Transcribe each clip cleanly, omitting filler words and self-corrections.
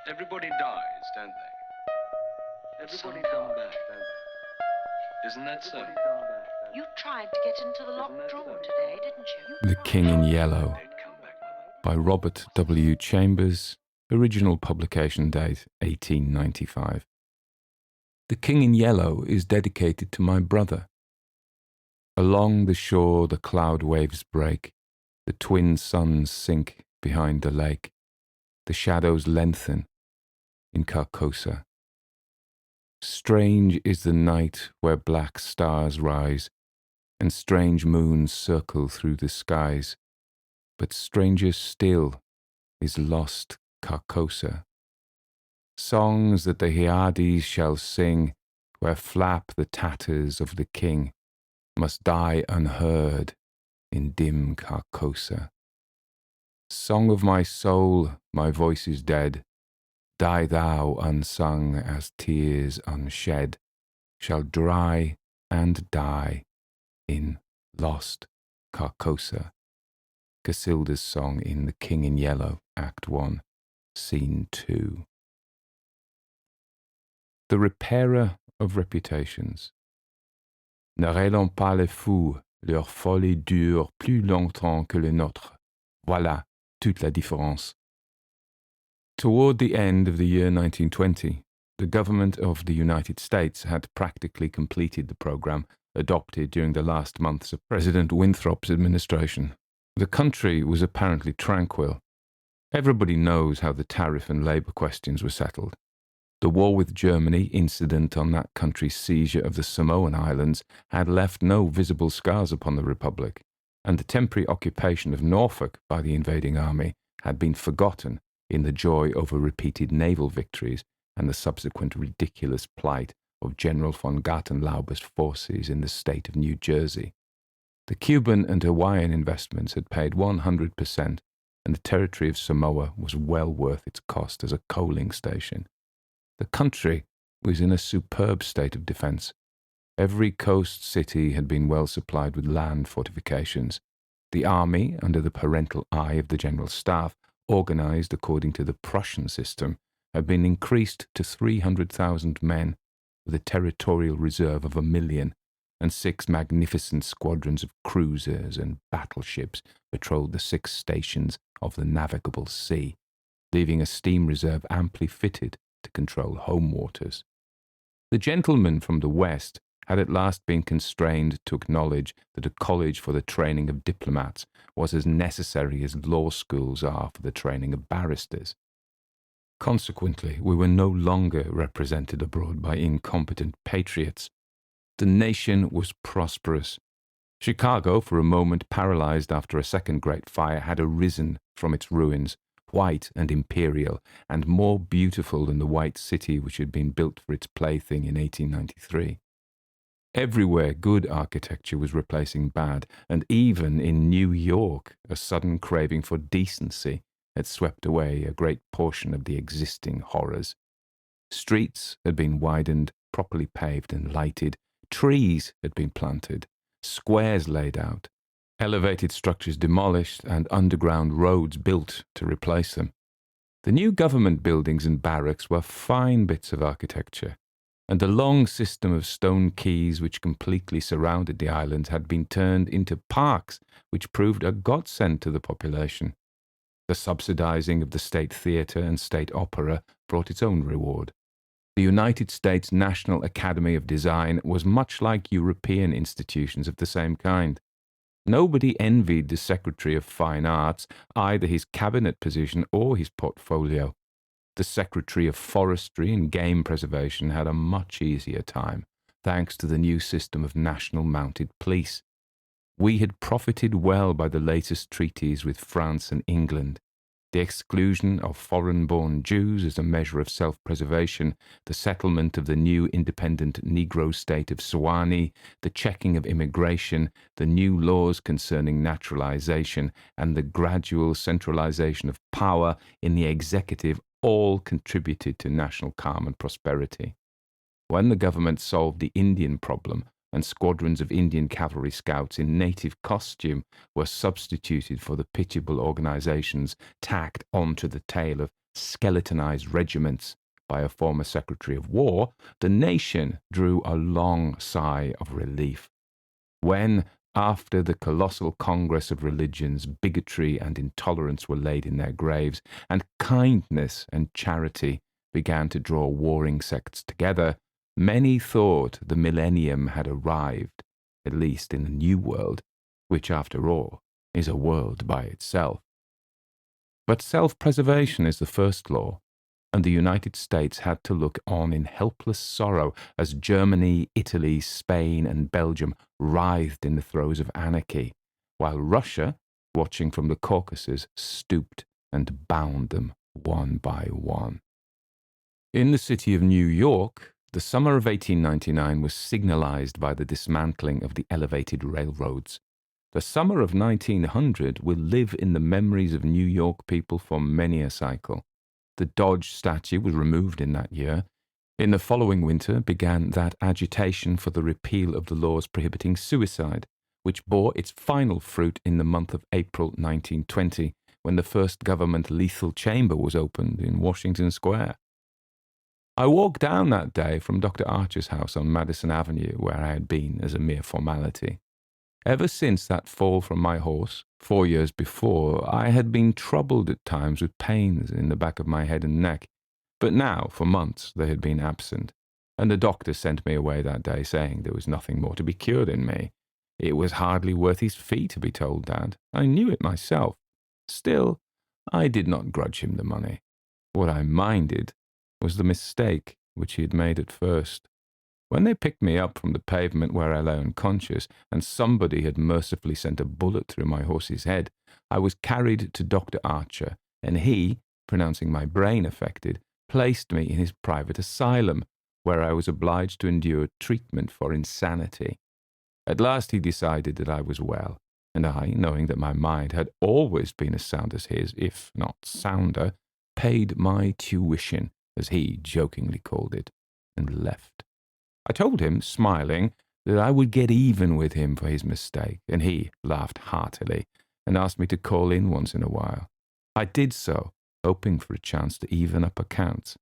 Everybody dies, don't they? Everybody come back, don't they? Isn't that so? You tried to get into the locked room today, didn't you? The King in Yellow by Robert W. Chambers, original publication date 1895. The King in Yellow is dedicated to my brother. Along the shore the cloud waves break, the twin suns sink behind the lake, the shadows lengthen in Carcosa. Strange is the night where black stars rise, and strange moons circle through the skies, but stranger still is lost Carcosa. Songs that the Hyades shall sing, where flap the tatters of the king, must die unheard in dim Carcosa. Song of my soul, my voice is dead. Die thou unsung as tears unshed, shall dry and die in lost Carcosa. Casilda's song in The King in Yellow, Act 1, Scene 2. The repairer of reputations. Ne rêlons pas les fous, leur folie dure plus longtemps que le nôtre. Voilà toute la différence. Toward the end of the year 1920, the government of the United States had practically completed the program adopted during the last months of President Winthrop's administration. The country was apparently tranquil. Everybody knows how the tariff and labor questions were settled. The war with Germany, incident on that country's seizure of the Samoan Islands, had left no visible scars upon the Republic, and the temporary occupation of Norfolk by the invading army had been forgotten in the joy over repeated naval victories and the subsequent ridiculous plight of General von Gartenlauber's forces in the state of New Jersey. The Cuban and Hawaiian investments had paid 100%, and the territory of Samoa was well worth its cost as a coaling station. The country was in a superb state of defence. Every coast city had been well supplied with land fortifications. The army, under the parental eye of the General Staff, organised according to the Prussian system, had been increased to 300,000 men, with a territorial reserve of 1,000,000, and 6 magnificent squadrons of cruisers and battleships patrolled the 6 stations of the navigable sea, leaving a steam reserve amply fitted to control home waters. The gentlemen from the West had at last been constrained to acknowledge that a college for the training of diplomats was as necessary as law schools are for the training of barristers. Consequently, we were no longer represented abroad by incompetent patriots. The nation was prosperous. Chicago, for a moment paralyzed after a second great fire, had arisen from its ruins, white and imperial, and more beautiful than the white city which had been built for its plaything in 1893. Everywhere good architecture was replacing bad, and even in New York a sudden craving for decency had swept away a great portion of the existing horrors. Streets had been widened, properly paved and lighted, trees had been planted, squares laid out, elevated structures demolished, and underground roads built to replace them. The new government buildings and barracks were fine bits of architecture, and the long system of stone quays which completely surrounded the islands had been turned into parks which proved a godsend to the population. The subsidizing of the State Theatre and State Opera brought its own reward. The United States National Academy of Design was much like European institutions of the same kind. Nobody envied the Secretary of Fine Arts, either his cabinet position or his portfolio. The Secretary of Forestry and Game Preservation had a much easier time, thanks to the new system of national mounted police. We had profited well by the latest treaties with France and England. The exclusion of foreign-born Jews as a measure of self-preservation, the settlement of the new independent Negro state of Sewanee, the checking of immigration, the new laws concerning naturalization, and the gradual centralization of power in the executive all contributed to national calm and prosperity. When the government solved the Indian problem, and squadrons of Indian cavalry scouts in native costume were substituted for the pitiable organizations tacked onto the tail of skeletonized regiments by a former Secretary of War, the nation drew a long sigh of relief. When, after the colossal congress of religions, bigotry and intolerance were laid in their graves, and kindness and charity began to draw warring sects together, many thought the millennium had arrived, at least in the New World, which, after all, is a world by itself. But self-preservation is the first law, and the United States had to look on in helpless sorrow as Germany, Italy, Spain, and Belgium writhed in the throes of anarchy, while Russia, watching from the Caucasus, stooped and bound them one by one. In the city of New York, the summer of 1899 was signalized by the dismantling of the elevated railroads. The summer of 1900 will live in the memories of New York people for many a cycle. The Dodge statue was removed in that year. In the following winter began that agitation for the repeal of the laws prohibiting suicide, which bore its final fruit in the month of April 1920, when the first government lethal chamber was opened in Washington Square. I walked down that day from Dr. Archer's house on Madison Avenue, where I had been as a mere formality. Ever since that fall from my horse, 4 years before, I had been troubled at times with pains in the back of my head and neck, but now, for months, they had been absent, and the doctor sent me away that day saying there was nothing more to be cured in me. It was hardly worth his fee to be told that. I knew it myself. Still, I did not grudge him the money. What I minded was the mistake which he had made at first. When they picked me up from the pavement where I lay unconscious, and somebody had mercifully sent a bullet through my horse's head, I was carried to Dr. Archer, and he, pronouncing my brain affected, placed me in his private asylum, where I was obliged to endure treatment for insanity. At last he decided that I was well, and I, knowing that my mind had always been as sound as his, if not sounder, paid my tuition, as he jokingly called it, and left. I told him, smiling, that I would get even with him for his mistake, and he laughed heartily and asked me to call in once in a while. I did so, hoping for a chance to even up accounts,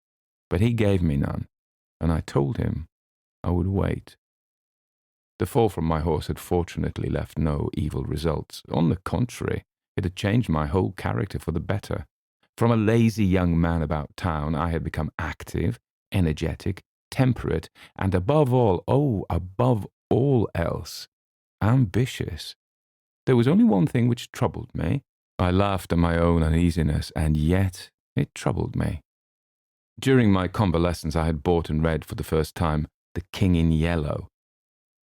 but he gave me none, and I told him I would wait. The fall from my horse had fortunately left no evil results. On the contrary, it had changed my whole character for the better. From a lazy young man about town, I had become active, energetic, temperate, and above all else, ambitious. There was only one thing which troubled me. I laughed at my own uneasiness, and yet it troubled me. During my convalescence, I had bought and read for the first time The King in Yellow.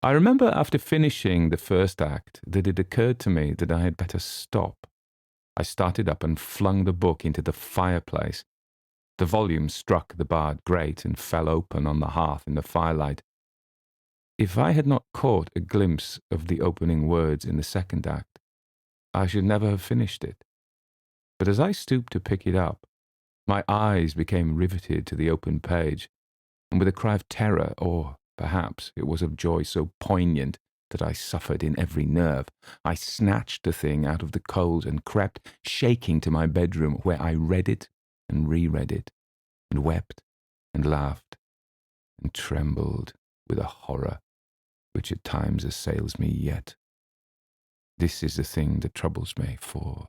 I remember after finishing the first act that it occurred to me that I had better stop. I started up and flung the book into the fireplace. The volume struck the barred grate and fell open on the hearth in the firelight. If I had not caught a glimpse of the opening words in the second act, I should never have finished it. But as I stooped to pick it up, my eyes became riveted to the open page, and with a cry of terror, or perhaps it was of joy so poignant that I suffered in every nerve, I snatched the thing out of the coals and crept, shaking, to my bedroom, where I read it and reread it, and wept and laughed and trembled with a horror which at times assails me yet. This is the thing that troubles me, for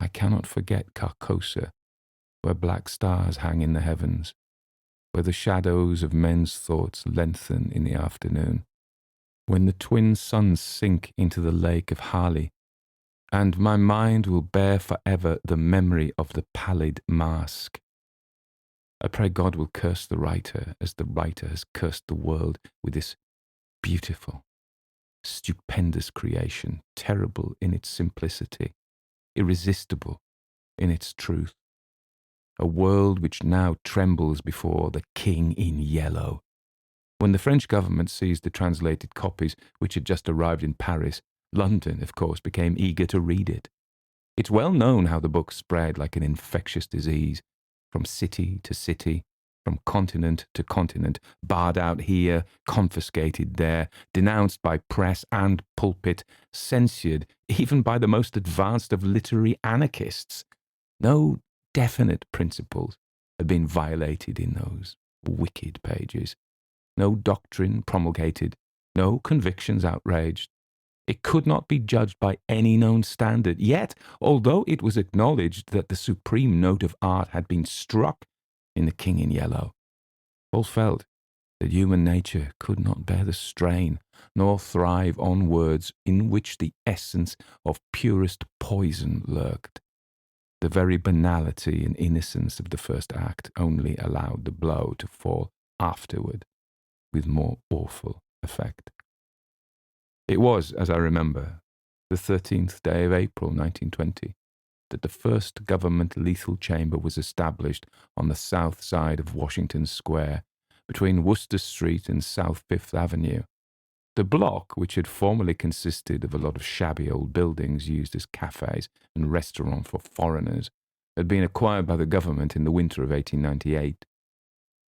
I cannot forget Carcosa, where black stars hang in the heavens, where the shadows of men's thoughts lengthen in the afternoon, when the twin suns sink into the lake of Hali, and my mind will bear forever the memory of the pallid mask. I pray God will curse the writer as the writer has cursed the world with this beautiful, stupendous creation, terrible in its simplicity, irresistible in its truth. A world which now trembles before the King in Yellow. When the French government seized the translated copies which had just arrived in Paris, London, of course, became eager to read it. It's well known how the book spread like an infectious disease, from city to city, from continent to continent, barred out here, confiscated there, denounced by press and pulpit, censured even by the most advanced of literary anarchists. No definite principles had been violated in those wicked pages. No doctrine promulgated, no convictions outraged. It could not be judged by any known standard. Yet, although it was acknowledged that the supreme note of art had been struck in the King in Yellow, all felt that human nature could not bear the strain, nor thrive on words in which the essence of purest poison lurked. The very banality and innocence of the first act only allowed the blow to fall afterward with more awful effect. It was, as I remember, the 13th day of April 1920, that the first government lethal chamber was established on the south side of Washington Square, between Worcester Street and South Fifth Avenue. The block, which had formerly consisted of a lot of shabby old buildings used as cafes and restaurants for foreigners, had been acquired by the government in the winter of 1898.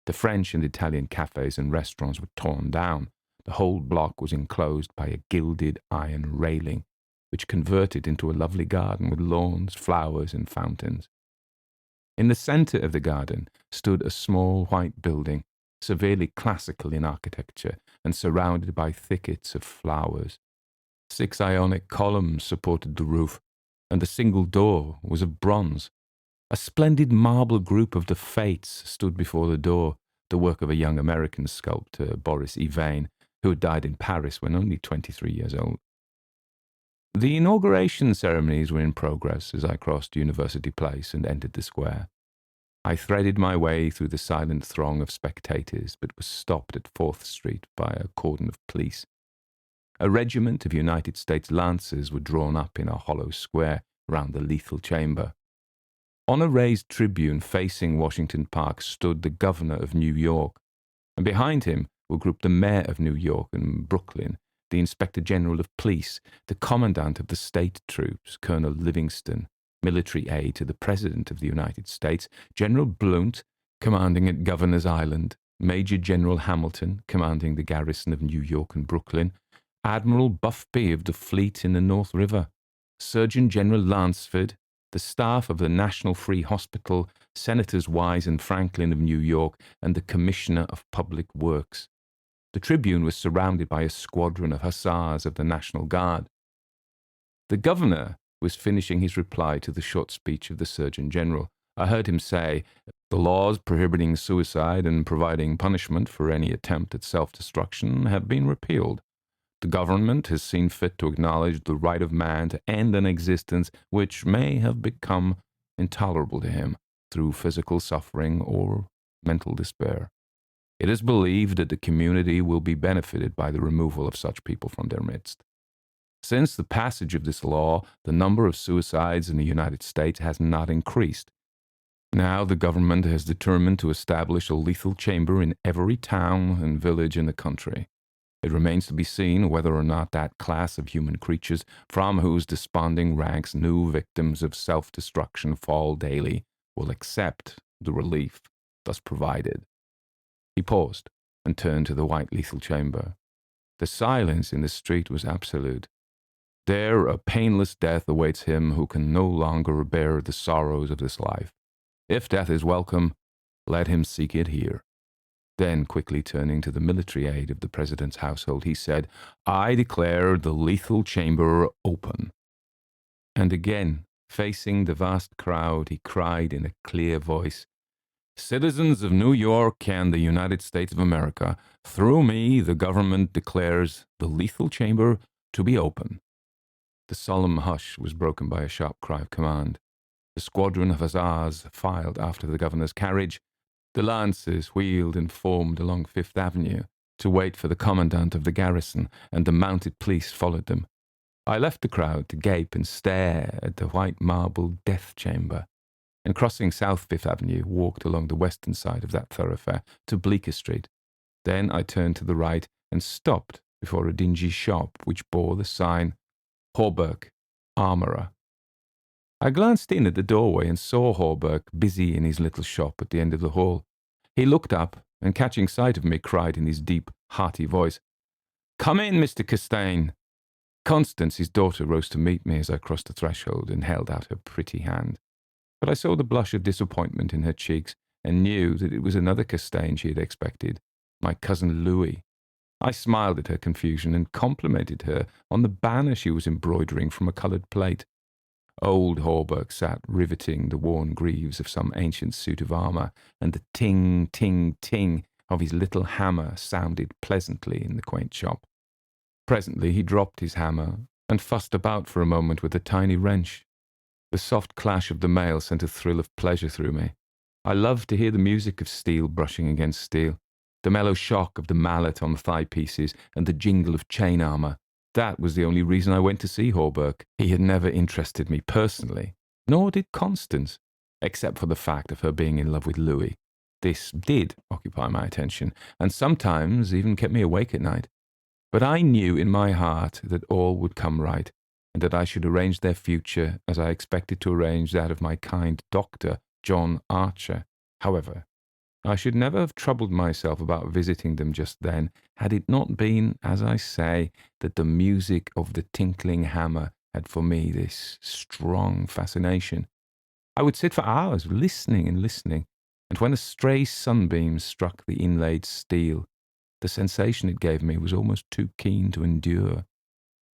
The French and Italian cafes and restaurants were torn down. The whole block was enclosed by a gilded iron railing, which converted into a lovely garden with lawns, flowers, and fountains. In the centre of the garden stood a small white building, severely classical in architecture and surrounded by thickets of flowers. 6 Ionic columns supported the roof, and the single door was of bronze. A splendid marble group of the Fates stood before the door, the work of a young American sculptor, Boris Yvain, who had died in Paris when only 23 years old. The inauguration ceremonies were in progress as I crossed University Place and entered the square. I threaded my way through the silent throng of spectators, but was stopped at 4th Street by a cordon of police. A regiment of United States Lancers were drawn up in a hollow square round the lethal chamber. On a raised tribune facing Washington Park stood the governor of New York, and behind him were grouped the mayor of New York and Brooklyn, the inspector general of police, the commandant of the state troops, Colonel Livingston, military aide to the President of the United States, General Blount, commanding at Governor's Island, Major General Hamilton, commanding the garrison of New York and Brooklyn, Admiral Buffby of the fleet in the North River, Surgeon General Lansford, the staff of the National Free Hospital, Senators Wise and Franklin of New York, and the Commissioner of Public Works. The tribune was surrounded by a squadron of hussars of the National Guard. The governor was finishing his reply to the short speech of the Surgeon General. I heard him say, "The laws prohibiting suicide and providing punishment for any attempt at self-destruction have been repealed. The government has seen fit to acknowledge the right of man to end an existence which may have become intolerable to him through physical suffering or mental despair. It is believed that the community will be benefited by the removal of such people from their midst. Since the passage of this law, the number of suicides in the United States has not increased. Now the government has determined to establish a lethal chamber in every town and village in the country. It remains to be seen whether or not that class of human creatures from whose desponding ranks new victims of self-destruction fall daily will accept the relief thus provided." He paused and turned to the white lethal chamber. The silence in the street was absolute. There a painless death awaits him who can no longer bear the sorrows of this life. If death is welcome, let him seek it here. Then, quickly turning to the military aide of the President's household, he said, "I declare the lethal chamber open." And again, facing the vast crowd, he cried in a clear voice, "Citizens of New York and the United States of America, through me the government declares the lethal chamber to be open." The solemn hush was broken by a sharp cry of command. The squadron of hussars filed after the governor's carriage. The lancers wheeled and formed along Fifth Avenue to wait for the commandant of the garrison, and the mounted police followed them. I left the crowd to gape and stare at the white marble death chamber, and crossing South Fifth Avenue, walked along the western side of that thoroughfare to Bleecker Street. Then I turned to the right and stopped before a dingy shop which bore the sign, "Hallberg, Armourer." I glanced in at the doorway and saw Hallberg busy in his little shop at the end of the hall. He looked up and, catching sight of me, cried in his deep, hearty voice, "Come in, Mr. Castaigne." Constance, his daughter, rose to meet me as I crossed the threshold and held out her pretty hand. but I saw the blush of disappointment in her cheeks and knew that it was another Castaigne she had expected, my cousin Louis. I smiled at her confusion and complimented her on the banner she was embroidering from a coloured plate. Old Hallberg sat riveting the worn greaves of some ancient suit of armour, and the ting, ting, ting of his little hammer sounded pleasantly in the quaint shop. Presently he dropped his hammer and fussed about for a moment with a tiny wrench. The soft clash of the mail sent a thrill of pleasure through me. I loved to hear the music of steel brushing against steel, the mellow shock of the mallet on the thigh pieces, and the jingle of chain armour. That was the only reason I went to see Hallberg. He had never interested me personally, nor did Constance, except for the fact of her being in love with Louis. This did occupy my attention, and sometimes even kept me awake at night. But I knew in my heart that all would come right, and that I should arrange their future as I expected to arrange that of my kind doctor, John Archer. However, I should never have troubled myself about visiting them just then, had it not been, as I say, that the music of the tinkling hammer had for me this strong fascination. I would sit for hours listening and listening, and when a stray sunbeam struck the inlaid steel, the sensation it gave me was almost too keen to endure.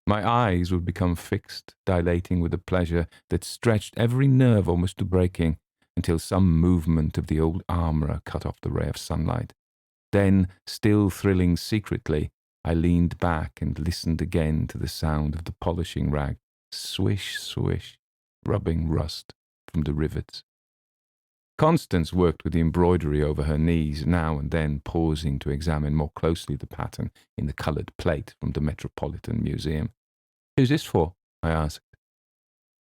My eyes would become fixed, dilating with a pleasure that stretched every nerve almost to breaking, until some movement of the old armourer cut off the ray of sunlight. Then, still thrilling secretly, I leaned back and listened again to the sound of the polishing rag, swish, swish, rubbing rust from the rivets. Constance worked with the embroidery over her knees, now and then pausing to examine more closely the pattern in the coloured plate from the Metropolitan Museum. "Who's this for?" I asked.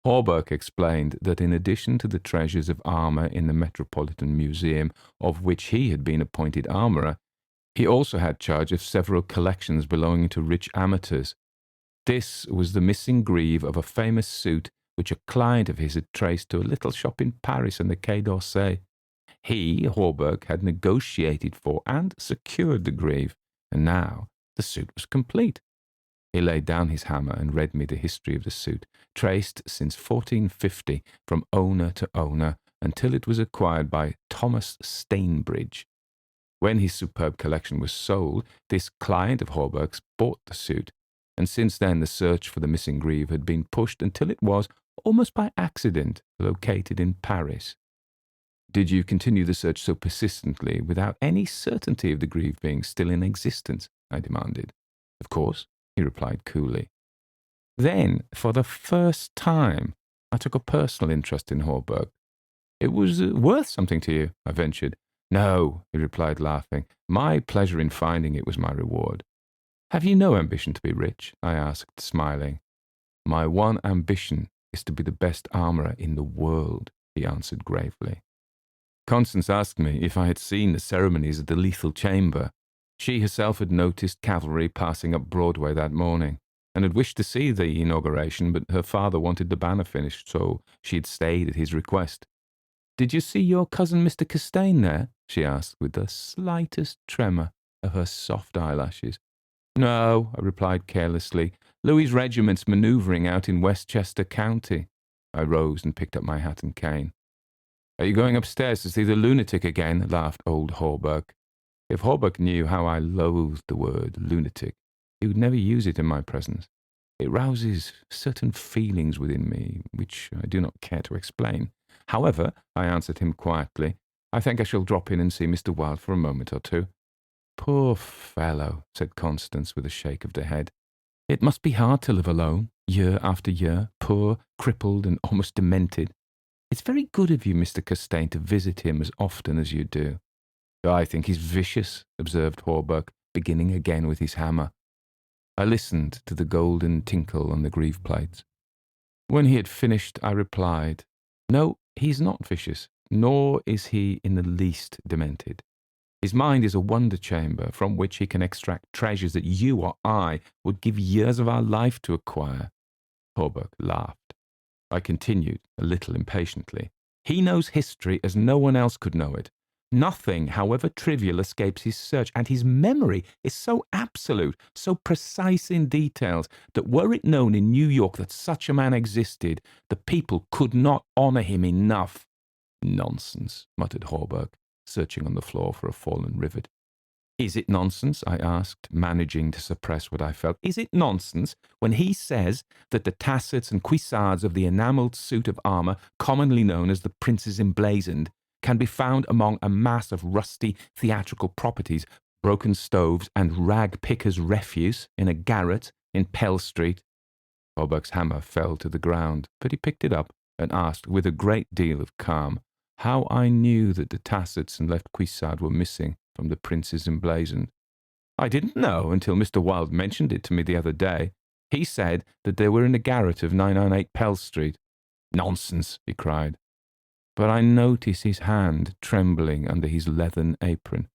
Hallberg explained that in addition to the treasures of armour in the Metropolitan Museum, of which he had been appointed armourer, he also had charge of several collections belonging to rich amateurs. This was the missing greave of a famous suit which a client of his had traced to a little shop in Paris on the Quai d'Orsay. He, Hallberg, had negotiated for and secured the greave, and now the suit was complete. He laid down his hammer and read me the history of the suit, traced since 1450 from owner to owner until it was acquired by Thomas Stainbridge. When his superb collection was sold, this client of Hallberg's bought the suit, and since then the search for the missing greave had been pushed until it was, almost by accident, located in Paris. "Did you continue the search so persistently without any certainty of the greave being still in existence?" I demanded. "Of course," he replied coolly. "Then, for the first time, I took a personal interest in Hallberg. It was worth something to you," I ventured. "No," he replied, laughing. "My pleasure in finding it was my reward." "Have you no ambition to be rich?" I asked, smiling. "My one ambition is to be the best armourer in the world," he answered gravely. Constance asked me if I had seen the ceremonies at the Lethal Chamber. She herself had noticed cavalry passing up Broadway that morning, and had wished to see the inauguration, but her father wanted the banner finished, so she had stayed at his request. "Did you see your cousin Mr. Castaigne there?" she asked, with the slightest tremor of her soft eyelashes. "No," I replied carelessly. "Louis's regiment's manoeuvring out in Westchester County." I rose and picked up my hat and cane. "Are you going upstairs to see the lunatic again?" laughed old Hallberg. If Hallberg knew how I loathed the word lunatic, he would never use it in my presence. It rouses certain feelings within me, which I do not care to explain. However, I answered him quietly, "I think I shall drop in and see Mr. Wilde for a moment or two." "Poor fellow," said Constance with a shake of the head. "It must be hard to live alone, year after year, poor, crippled, and almost demented. It's very good of you, Mr. Castaigne, to visit him as often as you do." "I think he's vicious," observed Hallberg, beginning again with his hammer. I listened to the golden tinkle on the greave plates. When he had finished, I replied, "No, he's not vicious, nor is he in the least demented. His mind is a wonder chamber from which he can extract treasures that you or I would give years of our life to acquire." Hallberg laughed. I continued, a little impatiently. "He knows history as no one else could know it. Nothing, however trivial, escapes his search, and his memory is so absolute, so precise in details, that were it known in New York that such a man existed, the people could not honour him enough. Nonsense, muttered Hallberg, searching on the floor for a fallen rivet. Is it nonsense, I asked, managing to suppress what I felt. Is it nonsense when he says that the tassets and cuissards of the enamelled suit of armour, commonly known as the Prince's Emblazoned, can be found among a mass of rusty theatrical properties, broken stoves, and rag pickers' refuse in a garret in Pell Street? Hallberg's hammer fell to the ground, but he picked it up and asked with a great deal of calm how I knew that the tassets and left cuissard were missing from the Prince's Emblazoned. I didn't know until Mr. Wilde mentioned it to me the other day. He said that they were in the garret of 998 Pell Street. Nonsense, he cried. But I noticed his hand trembling under his leathern apron.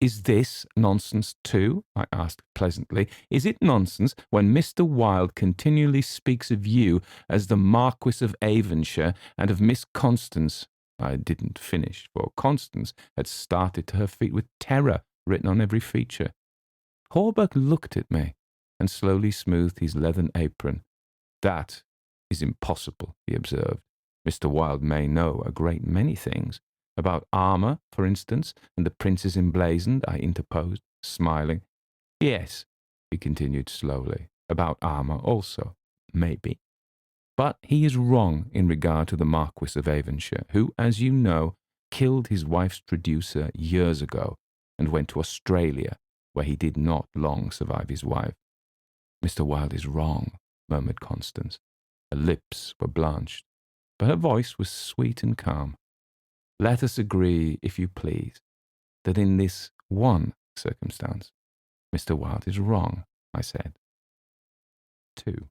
Is this nonsense too? I asked pleasantly. Is it nonsense when Mr. Wilde continually speaks of you as the Marquis of Avonshire and of Miss Constance? I didn't finish, for Constance had started to her feet with terror written on every feature. Hallberg looked at me and slowly smoothed his leathern apron. That is impossible, he observed. Mr. Wilde may know a great many things. About armour, for instance, and the Prince's Emblazoned, I interposed, smiling. Yes, he continued slowly, about armour also, maybe. But he is wrong in regard to the Marquis of Avonshire, who, as you know, killed his wife's traducer years ago and went to Australia, where he did not long survive his wife. Mr. Wilde is wrong, murmured Constance. Her lips were blanched, but her voice was sweet and calm. Let us agree, if you please, that in this one circumstance, Mr. Wilde is wrong, I said. 2.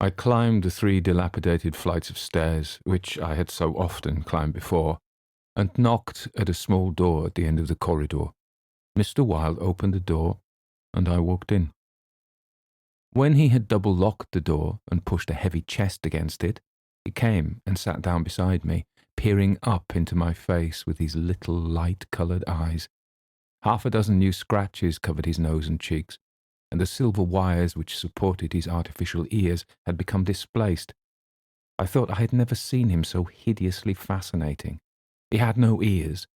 I climbed the 3 dilapidated flights of stairs, which I had so often climbed before, and knocked at a small door at the end of the corridor. Mr. Wilde opened the door, and I walked in. When he had double-locked the door and pushed a heavy chest against it, he came and sat down beside me, peering up into my face with his little light-coloured eyes. 6 new scratches covered his nose and cheeks, and the silver wires which supported his artificial ears had become displaced. I thought I had never seen him so hideously fascinating. He had no ears.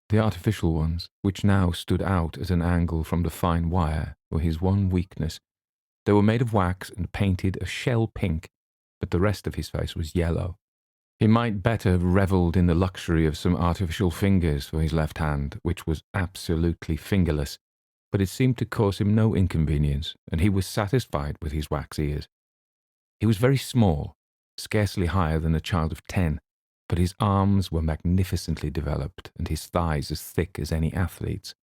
The artificial ones, which now stood out at an angle from the fine wire, were his one weakness. They were made of wax and painted a shell pink, but the rest of his face was yellow. He might better have revelled in the luxury of some artificial fingers for his left hand, which was absolutely fingerless, but it seemed to cause him no inconvenience, and he was satisfied with his wax ears. He was very small, scarcely higher than a child of 10, but his arms were magnificently developed, and his thighs as thick as any athlete's.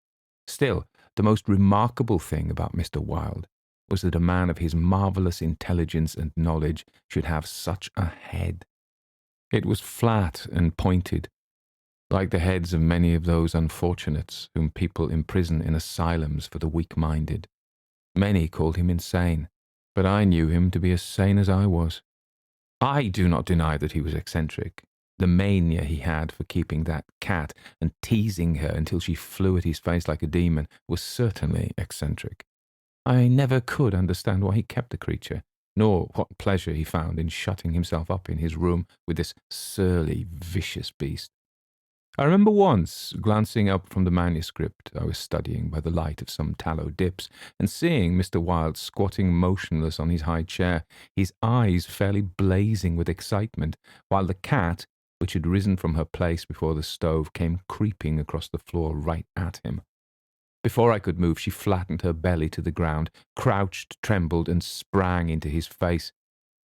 Still, the most remarkable thing about Mr. Wilde was that a man of his marvellous intelligence and knowledge should have such a head. It was flat and pointed, like the heads of many of those unfortunates whom people imprison in asylums for the weak-minded. Many called him insane, but I knew him to be as sane as I was. I do not deny that he was eccentric. The mania he had for keeping that cat and teasing her until she flew at his face like a demon was certainly eccentric. I never could understand why he kept the creature, nor what pleasure he found in shutting himself up in his room with this surly, vicious beast. I remember once glancing up from the manuscript I was studying by the light of some tallow dips and seeing Mr. Wilde squatting motionless on his high chair, his eyes fairly blazing with excitement, while the cat, which had risen from her place before the stove, came creeping across the floor right at him. Before I could move, she flattened her belly to the ground, crouched, trembled, and sprang into his face.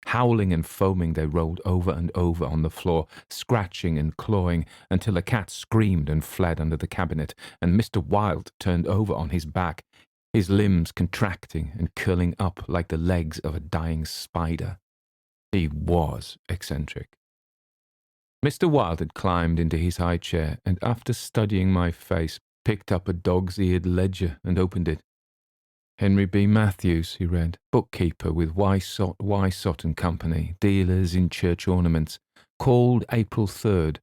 Howling and foaming, they rolled over and over on the floor, scratching and clawing, until the cat screamed and fled under the cabinet, and Mr. Wilde turned over on his back, his limbs contracting and curling up like the legs of a dying spider. He was eccentric. Mr. Wilde had climbed into his high chair, and after studying my face, picked up a dog's-eared ledger and opened it. Henry B. Matthews, he read, bookkeeper with Wysott and Company, dealers in church ornaments, called April 3rd,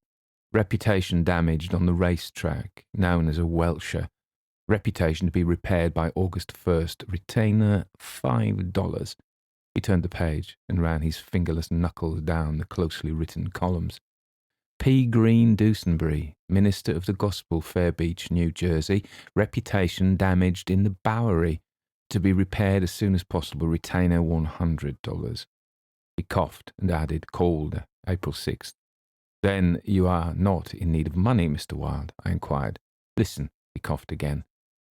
reputation damaged on the racetrack, known as a Welsher, reputation to be repaired by August 1st, retainer $5. He turned the page and ran his fingerless knuckles down the closely written columns. P. Green Dusenberry, minister of the gospel, Fair Beach, New Jersey, reputation damaged in the Bowery, to be repaired as soon as possible, retainer $100. He coughed and added, called April 6th. Then you are not in need of money, Mr. Wilde, I inquired. Listen, he coughed again.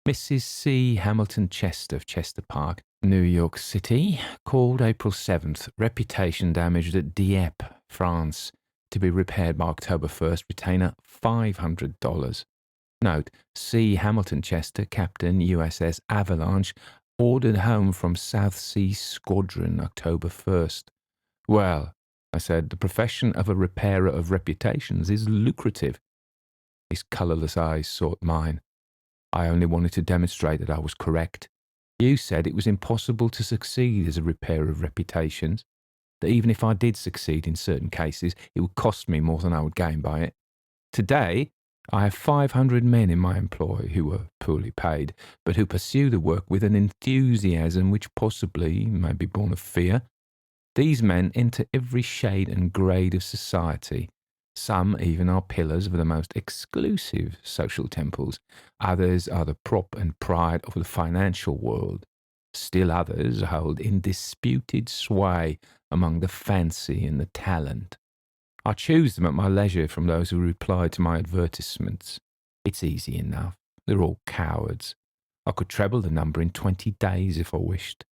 Mrs. C. Hamilton Chester of Chester Park, New York City, called April 7th, reputation damaged at Dieppe, France, to be repaired by October 1st, retainer $500. Note, C. Hamilton Chester, Captain, USS Avalanche, ordered home from South Sea Squadron, October 1st. Well, I said, the profession of a repairer of reputations is lucrative. His colourless eyes sought mine. I only wanted to demonstrate that I was correct. You said it was impossible to succeed as a repairer of reputations, that even if I did succeed in certain cases, it would cost me more than I would gain by it. Today, I have 500 men in my employ who are poorly paid, but who pursue the work with an enthusiasm which possibly may be born of fear. These men enter every shade and grade of society. Some even are pillars of the most exclusive social temples. Others are the prop and pride of the financial world. Still others hold indisputed sway among the fancy and the talent. I choose them at my leisure from those who reply to my advertisements. It's easy enough. They're all cowards. I could treble the number in 20 days if I wished.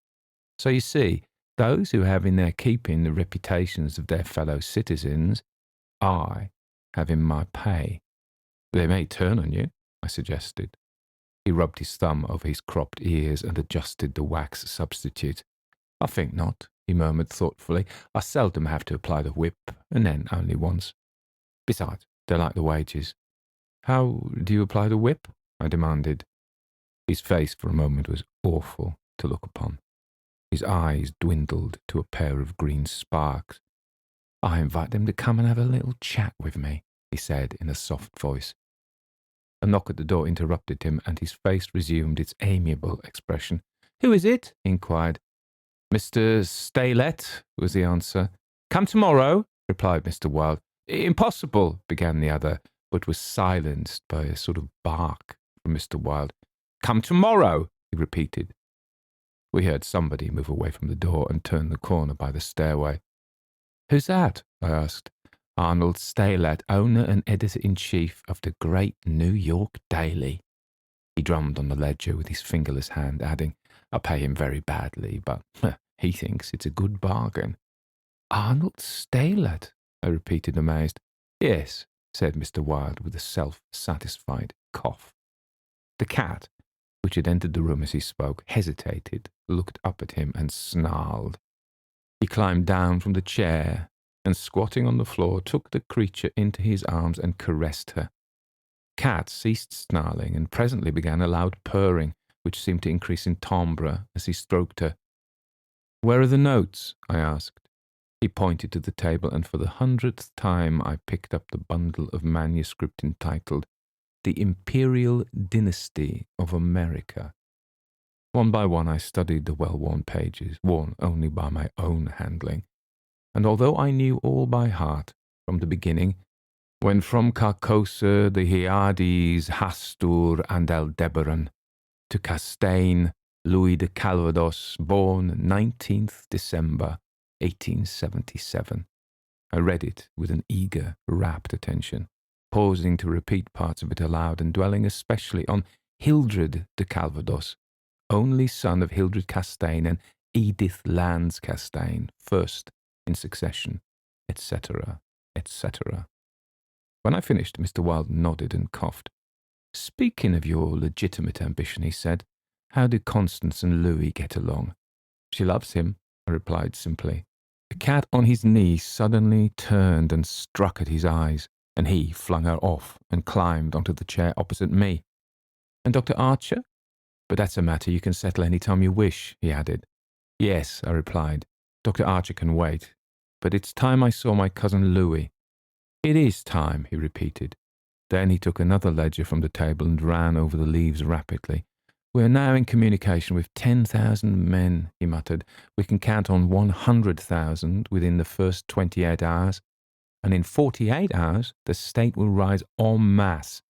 So you see, those who have in their keeping the reputations of their fellow citizens, I have in my pay. They may turn on you, I suggested. He rubbed his thumb over his cropped ears and adjusted the wax substitute. I think not, he murmured thoughtfully. I seldom have to apply the whip, and then only once. Besides, they like the wages. How do you apply the whip? I demanded. His face for a moment was awful to look upon. His eyes dwindled to a pair of green sparks. I invite them to come and have a little chat with me, he said in a soft voice. A knock at the door interrupted him, and his face resumed its amiable expression. Who is it? He inquired. Mr. Staylet, was the answer. Come tomorrow, replied Mr. Wilde. Impossible, began the other, but was silenced by a sort of bark from Mr. Wilde. Come tomorrow, he repeated. We heard somebody move away from the door and turn the corner by the stairway. Who's that? I asked. Arnold Staylet, owner and editor-in-chief of the great New York Daily. He drummed on the ledger with his fingerless hand, adding, I pay him very badly, but he thinks it's a good bargain. Arnold Staylet, I repeated, amazed. Yes, said Mr. Wilde with a self-satisfied cough. The cat, which had entered the room as he spoke, hesitated, looked up at him, and snarled. He climbed down from the chair and, squatting on the floor, took the creature into his arms and caressed her. Cat ceased snarling and presently began a loud purring, which seemed to increase in timbre as he stroked her. Where are the notes? I asked. He pointed to the table, and for the 100th time I picked up the bundle of manuscript entitled The Imperial Dynasty of America. One by one I studied the well-worn pages, worn only by my own handling, and although I knew all by heart from the beginning, when from Carcosa, the Hyades, Hastur, and Aldebaran, to Castaigne, Louis de Calvados, born 19th December, 1877. I read it with an eager, rapt attention, pausing to repeat parts of it aloud and dwelling especially on Hildred de Calvados, only son of Hildred Castaigne and Edith Lands Castaigne, first in succession, etc., etc. When I finished, Mr. Wilde nodded and coughed. Speaking of your legitimate ambition, he said, how do Constance and Louis get along? She loves him, I replied simply. The cat on his knee suddenly turned and struck at his eyes, and he flung her off and climbed onto the chair opposite me. And Dr. Archer? But that's a matter you can settle any time you wish, he added. Yes, I replied. Dr. Archer can wait. But it's time I saw my cousin Louis. It is time, he repeated. Then he took another ledger from the table and ran over the leaves rapidly. We are now in communication with 10,000 men, he muttered. We can count on 100,000 within the first 28 hours. and in 48 hours the state will rise en masse.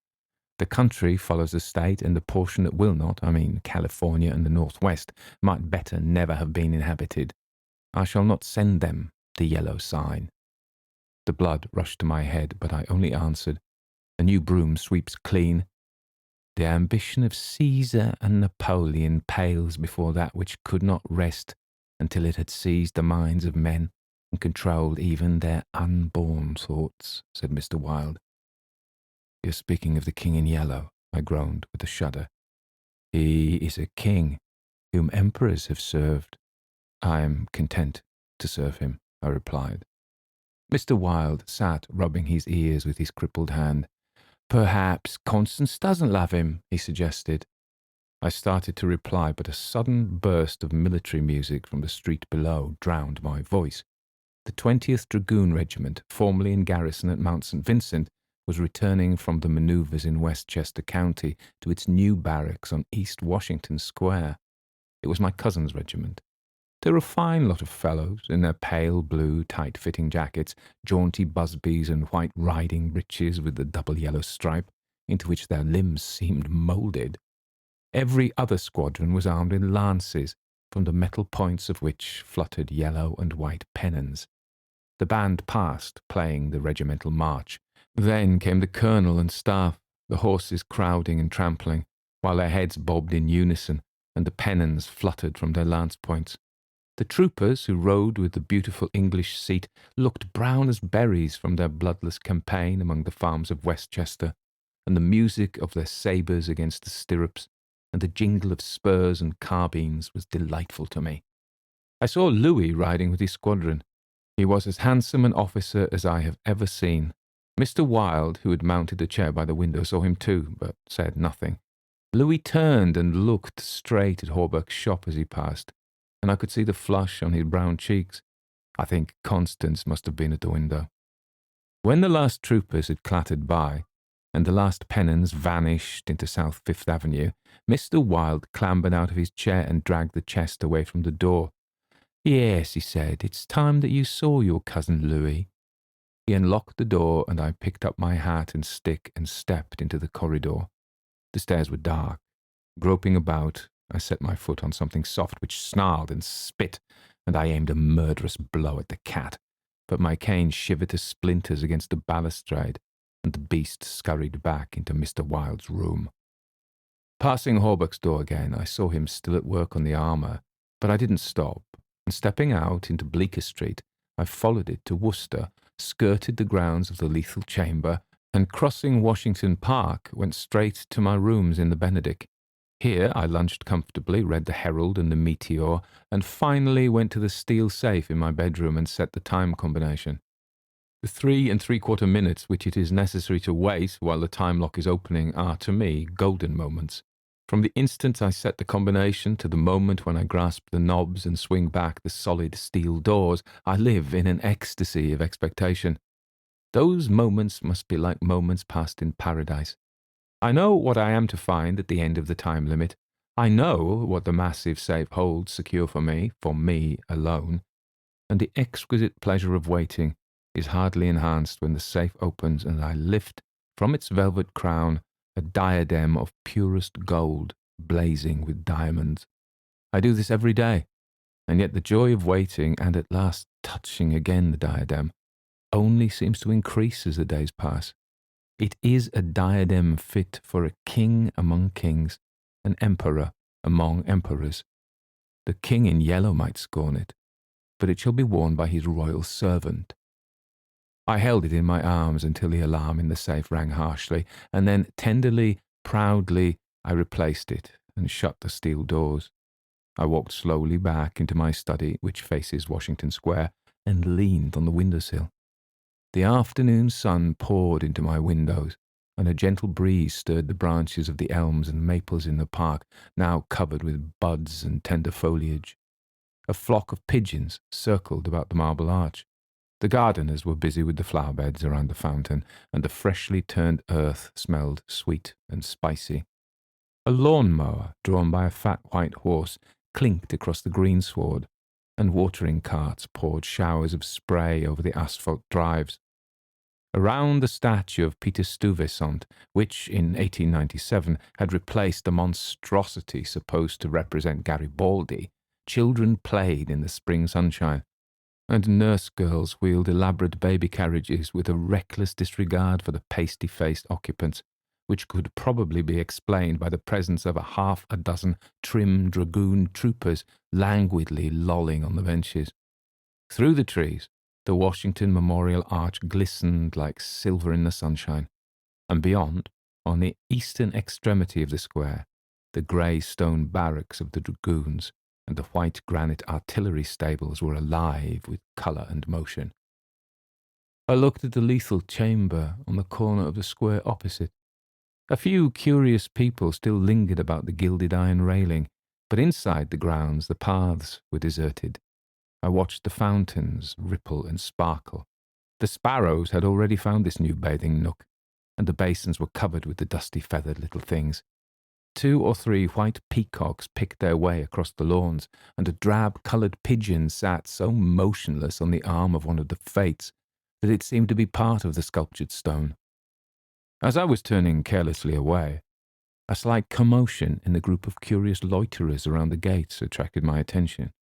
The country follows the state, and the portion that will not, I mean California and the Northwest, might better never have been inhabited. I shall not send them the yellow sign. The blood rushed to my head, but I only answered, "A new broom sweeps clean." The ambition of Caesar and Napoleon pales before that which could not rest until it had seized the minds of men and controlled even their unborn thoughts, said Mr. Wilde. "You're speaking of the king in yellow," I groaned with a shudder. "He is a king whom emperors have served." "I am content to serve him," I replied. Mr. Wilde sat rubbing his ears with his crippled hand. "Perhaps Constance doesn't love him," he suggested. I started to reply, but a sudden burst of military music from the street below drowned my voice. The 20th Dragoon Regiment, formerly in garrison at Mount St. Vincent, was returning from the manoeuvres in Westchester County to its new barracks on East Washington Square. It was my cousin's regiment. They were a fine lot of fellows, in their pale blue, tight-fitting jackets, jaunty busbies and white riding breeches with the double yellow stripe, into which their limbs seemed moulded. Every other squadron was armed with lances, from the metal points of which fluttered yellow and white pennons. The band passed, playing the regimental march. Then came the colonel and staff, the horses crowding and trampling, while their heads bobbed in unison, and the pennons fluttered from their lance points. The troopers who rode with the beautiful English seat looked brown as berries from their bloodless campaign among the farms of Westchester, and the music of their sabres against the stirrups, and the jingle of spurs and carbines was delightful to me. I saw Louis riding with his squadron. He was as handsome an officer as I have ever seen. Mr. Wilde, who had mounted a chair by the window, saw him too, but said nothing. Louis turned and looked straight at Hallberg's shop as he passed, and I could see the flush on his brown cheeks. I think Constance must have been at the window. When the last troopers had clattered by, and the last pennons vanished into South Fifth Avenue, Mr. Wilde clambered out of his chair and dragged the chest away from the door. "Yes," he said, "it's time that you saw your cousin Louis." He unlocked the door, and I picked up my hat and stick and stepped into the corridor. The stairs were dark. Groping about, I set my foot on something soft which snarled and spit, and I aimed a murderous blow at the cat, but my cane shivered to splinters against the balustrade, and the beast scurried back into Mr. Wilde's room. Passing Hallberg's door again, I saw him still at work on the armour, but I didn't stop, and stepping out into Bleecker Street, I followed it to Worcester, skirted the grounds of the Lethal Chamber, and crossing Washington Park, went straight to my rooms in the Benedict. Here I lunched comfortably, read the Herald and the Meteor, and finally went to the steel safe in my bedroom and set the time combination. The 3 3/4 minutes which it is necessary to wait while the time lock is opening are, to me, golden moments. From the instant I set the combination to the moment when I grasp the knobs and swing back the solid steel doors, I live in an ecstasy of expectation. Those moments must be like moments passed in paradise. I know what I am to find at the end of the time limit. I know what the massive safe holds secure for me alone, and the exquisite pleasure of waiting is hardly enhanced when the safe opens and I lift from its velvet crown a diadem of purest gold, blazing with diamonds. I do this every day, and yet the joy of waiting and at last touching again the diadem only seems to increase as the days pass. It is a diadem fit for a king among kings, an emperor among emperors. The king in yellow might scorn it, but it shall be worn by his royal servant. I held it in my arms until the alarm in the safe rang harshly, and then tenderly, proudly, I replaced it and shut the steel doors. I walked slowly back into my study, which faces Washington Square, and leaned on the windowsill. The afternoon sun poured into my windows, and a gentle breeze stirred the branches of the elms and maples in the park, now covered with buds and tender foliage. A flock of pigeons circled about the Marble Arch. The gardeners were busy with the flower beds around the fountain, and the freshly turned earth smelled sweet and spicy. A lawn-mower, drawn by a fat white horse, clinked across the greensward, and watering carts poured showers of spray over the asphalt drives. Around the statue of Peter Stuyvesant, which in 1897 had replaced the monstrosity supposed to represent Garibaldi, children played in the spring sunshine, and nurse girls wheeled elaborate baby carriages with a reckless disregard for the pasty-faced occupants, which could probably be explained by the presence of half a dozen trim dragoon troopers languidly lolling on the benches. Through the trees, the Washington Memorial Arch glistened like silver in the sunshine, and beyond, on the eastern extremity of the square, the grey stone barracks of the dragoons and the white granite artillery stables were alive with colour and motion. I looked at the lethal chamber on the corner of the square opposite. A few curious people still lingered about the gilded iron railing, but inside the grounds the paths were deserted. I watched the fountains ripple and sparkle. The sparrows had already found this new bathing nook, and the basins were covered with the dusty feathered little things. 2 or 3 white peacocks picked their way across the lawns, and a drab-coloured pigeon sat so motionless on the arm of one of the Fates that it seemed to be part of the sculptured stone. As I was turning carelessly away, a slight commotion in the group of curious loiterers around the gates attracted my attention.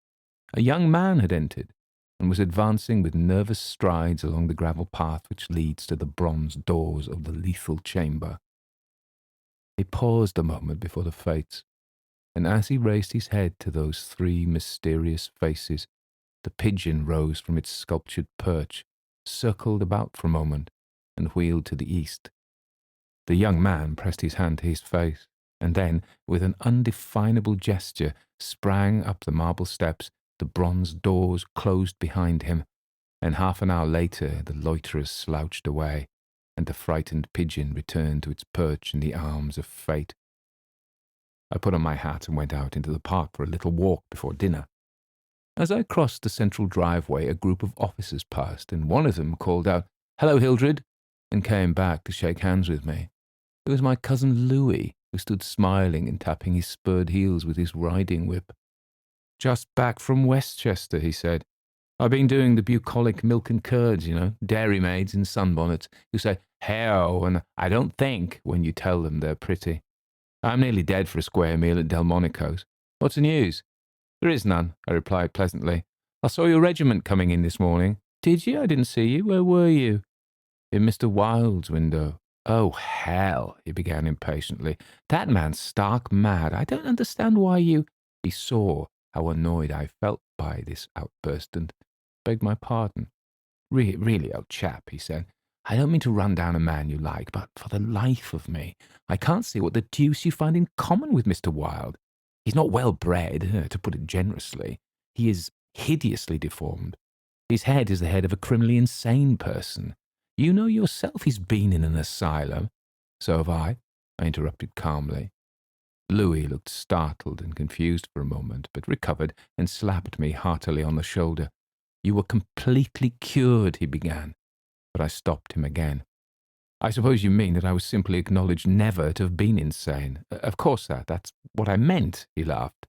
A young man had entered, and was advancing with nervous strides along the gravel path which leads to the bronze doors of the lethal chamber. He paused a moment before the Fates, and as he raised his head to those 3 mysterious faces, the pigeon rose from its sculptured perch, circled about for a moment, and wheeled to the east. The young man pressed his hand to his face, and then, with an undefinable gesture, sprang up the marble steps. The bronze doors closed behind him, and half an hour later the loiterers slouched away, and the frightened pigeon returned to its perch in the arms of fate. I put on my hat and went out into the park for a little walk before dinner. As I crossed the central driveway, a group of officers passed, and one of them called out, "Hello, Hildred," and came back to shake hands with me. It was my cousin Louis, who stood smiling and tapping his spurred heels with his riding whip. "Just back from Westchester," he said. "I've been doing the bucolic milk and curds, dairymaids in sunbonnets who say, 'Heo,' and 'I don't think' when you tell them they're pretty. I'm nearly dead for a square meal at Delmonico's. What's the news?" "There is none," I replied pleasantly. "I saw your regiment coming in this morning." "Did you? I didn't see you. Where were you?" "In Mr. Wilde's window." "Oh, hell," he began impatiently. "That man's stark mad. I don't understand why you—" He saw how annoyed I felt by this outburst and begged my pardon. Really, old chap," he said, "I don't mean to run down a man you like, but for the life of me, I can't see what the deuce you find in common with Mr. Wilde. He's not well bred, to put it generously. He is hideously deformed. His head is the head of a criminally insane person. You know yourself he's been in an asylum." "So have I interrupted calmly. Louis looked startled and confused for a moment, but recovered and slapped me heartily on the shoulder. "You were completely cured," he began, but I stopped him again. "I suppose you mean that I was simply acknowledged never to have been insane. Of course that's what I meant," he laughed.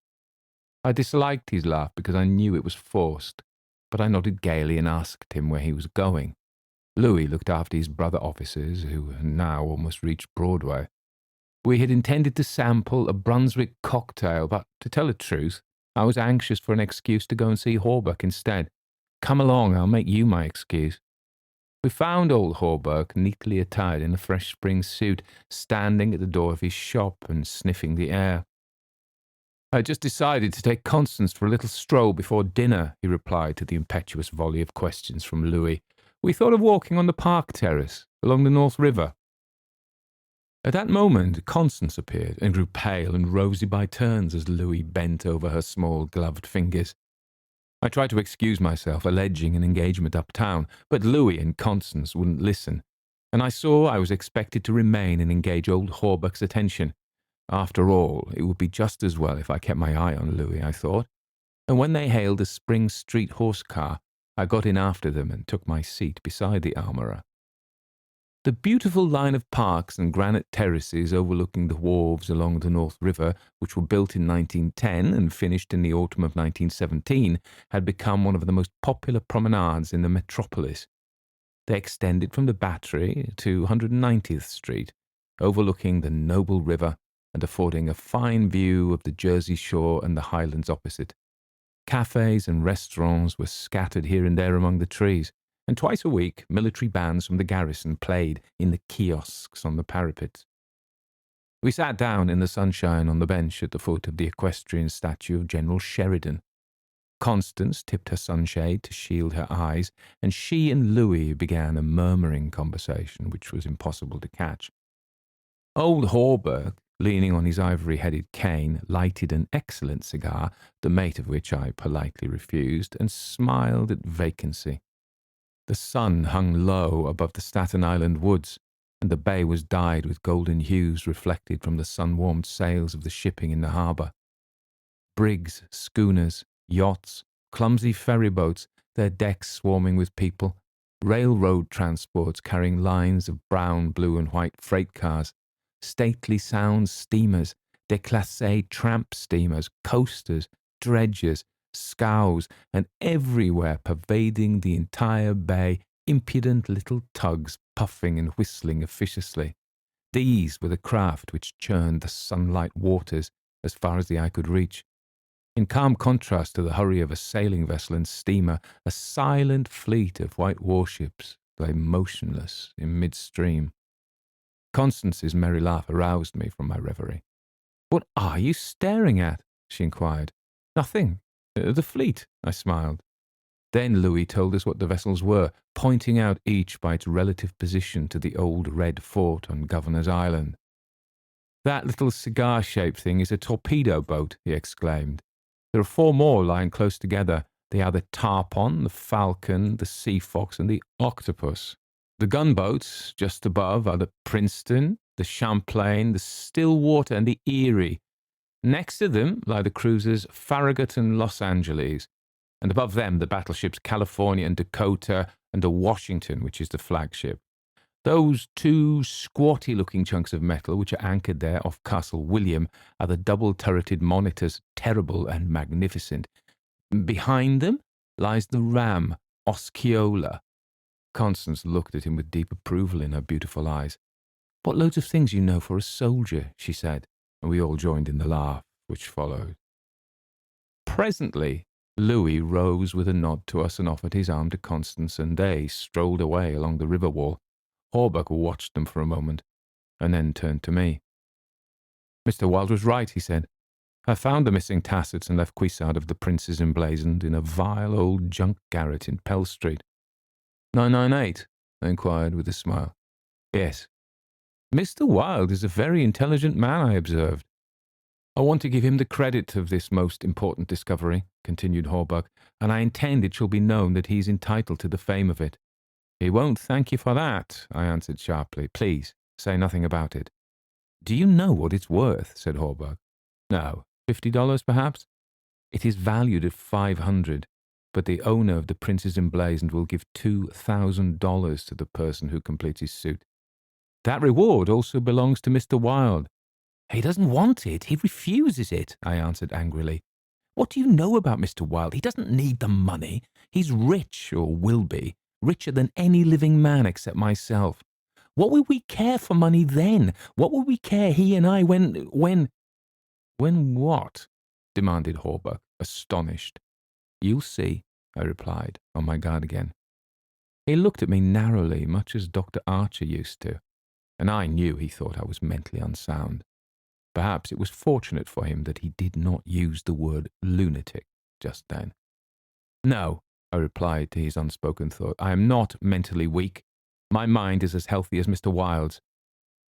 I disliked his laugh because I knew it was forced, but I nodded gaily and asked him where he was going. Louis looked after his brother officers, who had now almost reached Broadway. "We had intended to sample a Brunswick cocktail, but, to tell the truth, I was anxious for an excuse to go and see Hallberg instead. Come along, I'll make you my excuse." We found old Hallberg, neatly attired in a fresh spring suit, standing at the door of his shop and sniffing the air. "I had just decided to take Constance for a little stroll before dinner," he replied to the impetuous volley of questions from Louis. "We thought of walking on the park terrace, along the North River." At that moment, Constance appeared and grew pale and rosy by turns as Louis bent over her small gloved fingers. I tried to excuse myself, alleging an engagement uptown, but Louis and Constance wouldn't listen, and I saw I was expected to remain and engage old Hallberg's attention. After all, it would be just as well if I kept my eye on Louis, I thought, and when they hailed a Spring Street horse car, I got in after them and took my seat beside the armourer. The beautiful line of parks and granite terraces overlooking the wharves along the North River, which were built in 1910 and finished in the autumn of 1917, had become one of the most popular promenades in the metropolis. They extended from the Battery to 190th Street, overlooking the noble river and affording a fine view of the Jersey shore and the highlands opposite. Cafes and restaurants were scattered here and there among the trees, and twice a week military bands from the garrison played in the kiosks on the parapets. We sat down in the sunshine on the bench at the foot of the equestrian statue of General Sheridan. Constance tipped her sunshade to shield her eyes, and she and Louis began a murmuring conversation which was impossible to catch. Old Hallberg, leaning on his ivory-headed cane, lighted an excellent cigar, the mate of which I politely refused, and smiled at vacancy. The sun hung low above the Staten Island woods, and the bay was dyed with golden hues reflected from the sun-warmed sails of the shipping in the harbour. Brigs, schooners, yachts, clumsy ferryboats, their decks swarming with people, railroad transports carrying lines of brown, blue and white freight cars, stately sound steamers, déclassé tramp steamers, coasters, dredgers, scows, and everywhere pervading the entire bay, impudent little tugs puffing and whistling officiously. These were the craft which churned the sunlight waters as far as the eye could reach. In calm contrast to the hurry of a sailing vessel and steamer, a silent fleet of white warships lay motionless in midstream. Constance's merry laugh aroused me from my reverie. "What are you staring at?" she inquired. "Nothing. The fleet," I smiled. Then Louis told us what the vessels were, pointing out each by its relative position to the old red fort on Governor's Island. "That little cigar-shaped thing is a torpedo boat," he exclaimed. "There are 4 more lying close together. They are the Tarpon, the Falcon, the Sea Fox, and the Octopus. The gunboats just above are the Princeton, the Champlain, the Stillwater, and the Eerie. Next to them lie the cruisers Farragut and Los Angeles, and above them the battleships California and Dakota, and the Washington, which is the flagship. Those 2 squatty-looking chunks of metal which are anchored there off Castle William are the double-turreted monitors, Terrible and Magnificent. Behind them lies the ram, Osceola." Constance looked at him with deep approval in her beautiful eyes. "What loads of things you know for a soldier," she said, and we all joined in the laugh which followed. Presently, Louis rose with a nod to us and offered his arm to Constance, and they strolled away along the river wall. Hallberg watched them for a moment, and then turned to me. "Mr. Wilde was right," he said. "I found the missing tassets and left Cuissard of the Princes Emblazoned in a vile old junk garret in Pell Street." 998? I inquired with a smile. "Yes." "Mr. Wilde is a very intelligent man," I observed. "I want to give him the credit of this most important discovery," continued Hallberg, "and I intend it shall be known that he is entitled to the fame of it." "He won't thank you for that," I answered sharply. "Please, say nothing about it." "Do you know what it's worth?" said Hallberg. "No. $50, perhaps?" "It is valued at $500, but the owner of the Prince's Emblazoned will give $2,000 to the person who completes his suit. That reward also belongs to Mr. Wilde." "He doesn't want it. He refuses it," I answered angrily. "What do you know about Mr. Wilde? He doesn't need the money. He's rich, or will be, richer than any living man except myself. What would we care for money then? What would we care, he and I, when... "When what?" demanded Hallberg, astonished. "You'll see," I replied, on my guard again. He looked at me narrowly, much as Dr. Archer used to, and I knew he thought I was mentally unsound. Perhaps it was fortunate for him that he did not use the word lunatic just then. "No," I replied to his unspoken thought, "I am not mentally weak. My mind is as healthy as Mr. Wilde's.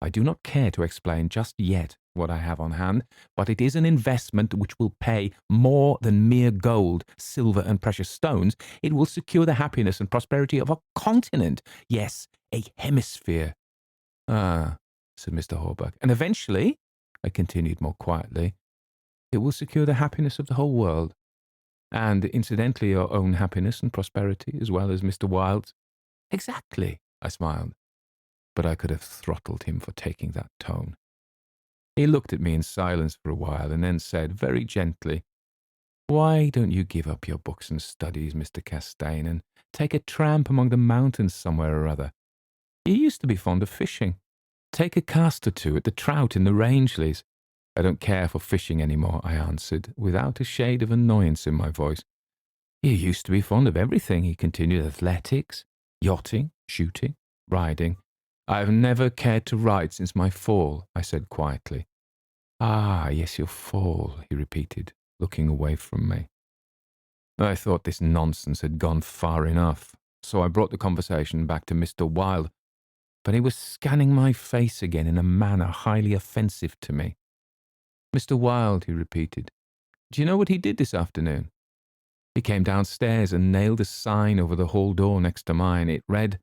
I do not care to explain just yet what I have on hand, but it is an investment which will pay more than mere gold, silver, and precious stones. It will secure the happiness and prosperity of a continent, yes, a hemisphere." "Ah," said Mr. Hallberg. "And eventually," I continued more quietly, "it will secure the happiness of the whole world, and incidentally your own happiness and prosperity as well as Mr. Wilde's." "Exactly," I smiled, but I could have throttled him for taking that tone. He looked at me in silence for a while and then said very gently, Why don't you give up your books and studies, Mr. Castaigne, and take a tramp among the mountains somewhere or other? You used to be fond of fishing. Take a cast or two at the trout in the Rangeleys. I don't care for fishing any more, I answered, without a shade of annoyance in my voice. You used to be fond of everything, he continued. Athletics, yachting, shooting, riding. I've never cared to ride since my fall, I said quietly. Ah, yes, your fall, he repeated, looking away from me. I thought this nonsense had gone far enough, so I brought the conversation back to Mr. Wilde, but he was scanning my face again in a manner highly offensive to me. Mr. Wilde, he repeated, do you know what he did this afternoon? He came downstairs and nailed a sign over the hall door next to mine. It read,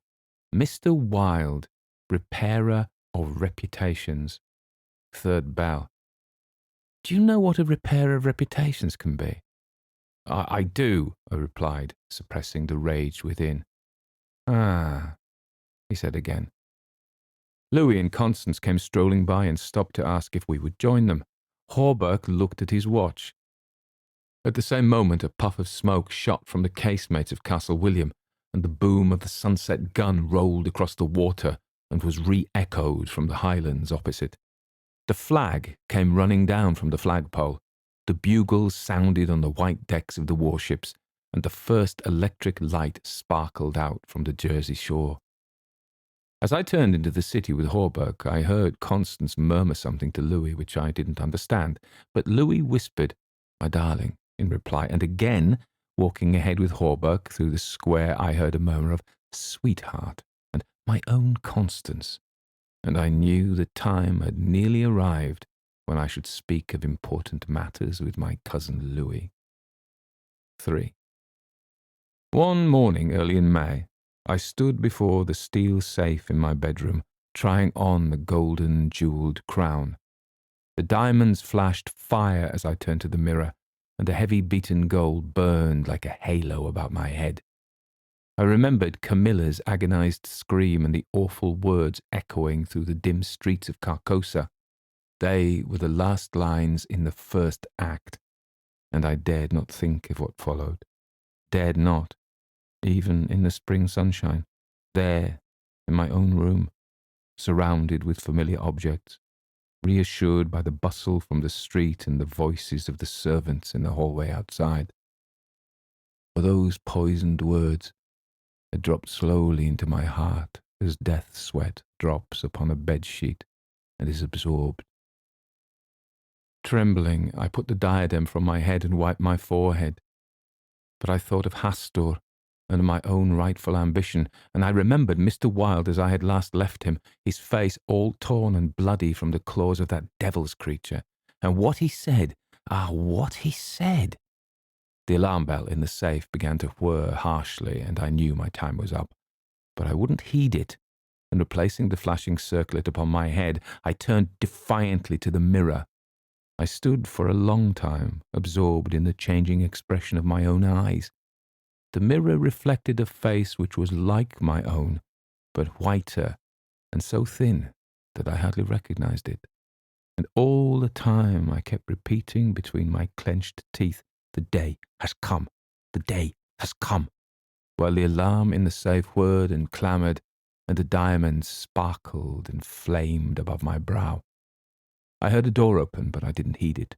Mr. Wilde, repairer of reputations. Third bell. Do you know what a repairer of reputations can be? I do, I replied, suppressing the rage within. Ah, he said again. Louis and Constance came strolling by and stopped to ask if we would join them. Hallberg looked at his watch. At the same moment, a puff of smoke shot from the casemates of Castle William, and the boom of the sunset gun rolled across the water and was re-echoed from the highlands opposite. The flag came running down from the flagpole. The bugles sounded on the white decks of the warships, and the first electric light sparkled out from the Jersey shore. As I turned into the city with Hallberg, I heard Constance murmur something to Louis which I didn't understand, but Louis whispered, my darling, in reply, and again, walking ahead with Hallberg through the square, I heard a murmur of sweetheart and my own Constance, and I knew the time had nearly arrived when I should speak of important matters with my cousin Louis. 3. One morning early in May, I stood before the steel safe in my bedroom, trying on the golden jewelled crown. The diamonds flashed fire as I turned to the mirror, and the heavy beaten gold burned like a halo about my head. I remembered Camilla's agonized scream and the awful words echoing through the dim streets of Carcosa. They were the last lines in the first act, and I dared not think of what followed. Dared not, even in the spring sunshine, there, in my own room, surrounded with familiar objects, reassured by the bustle from the street and the voices of the servants in the hallway outside. For those poisoned words had dropped slowly into my heart as death sweat drops upon a bedsheet and is absorbed. Trembling, I put the diadem from my head and wiped my forehead. But I thought of Hastur and my own rightful ambition, and I remembered Mr. Wilde as I had last left him, his face all torn and bloody from the claws of that devil's creature. And what he said, what he said! The alarm bell in the safe began to whir harshly, and I knew my time was up. But I wouldn't heed it, and replacing the flashing circlet upon my head, I turned defiantly to the mirror. I stood for a long time, absorbed in the changing expression of my own eyes. The mirror reflected a face which was like my own, but whiter and so thin that I hardly recognized it. And all the time I kept repeating between my clenched teeth, the day has come, the day has come, while the alarm in the safe whirred and clamoured, and the diamonds sparkled and flamed above my brow. I heard a door open, but I didn't heed it.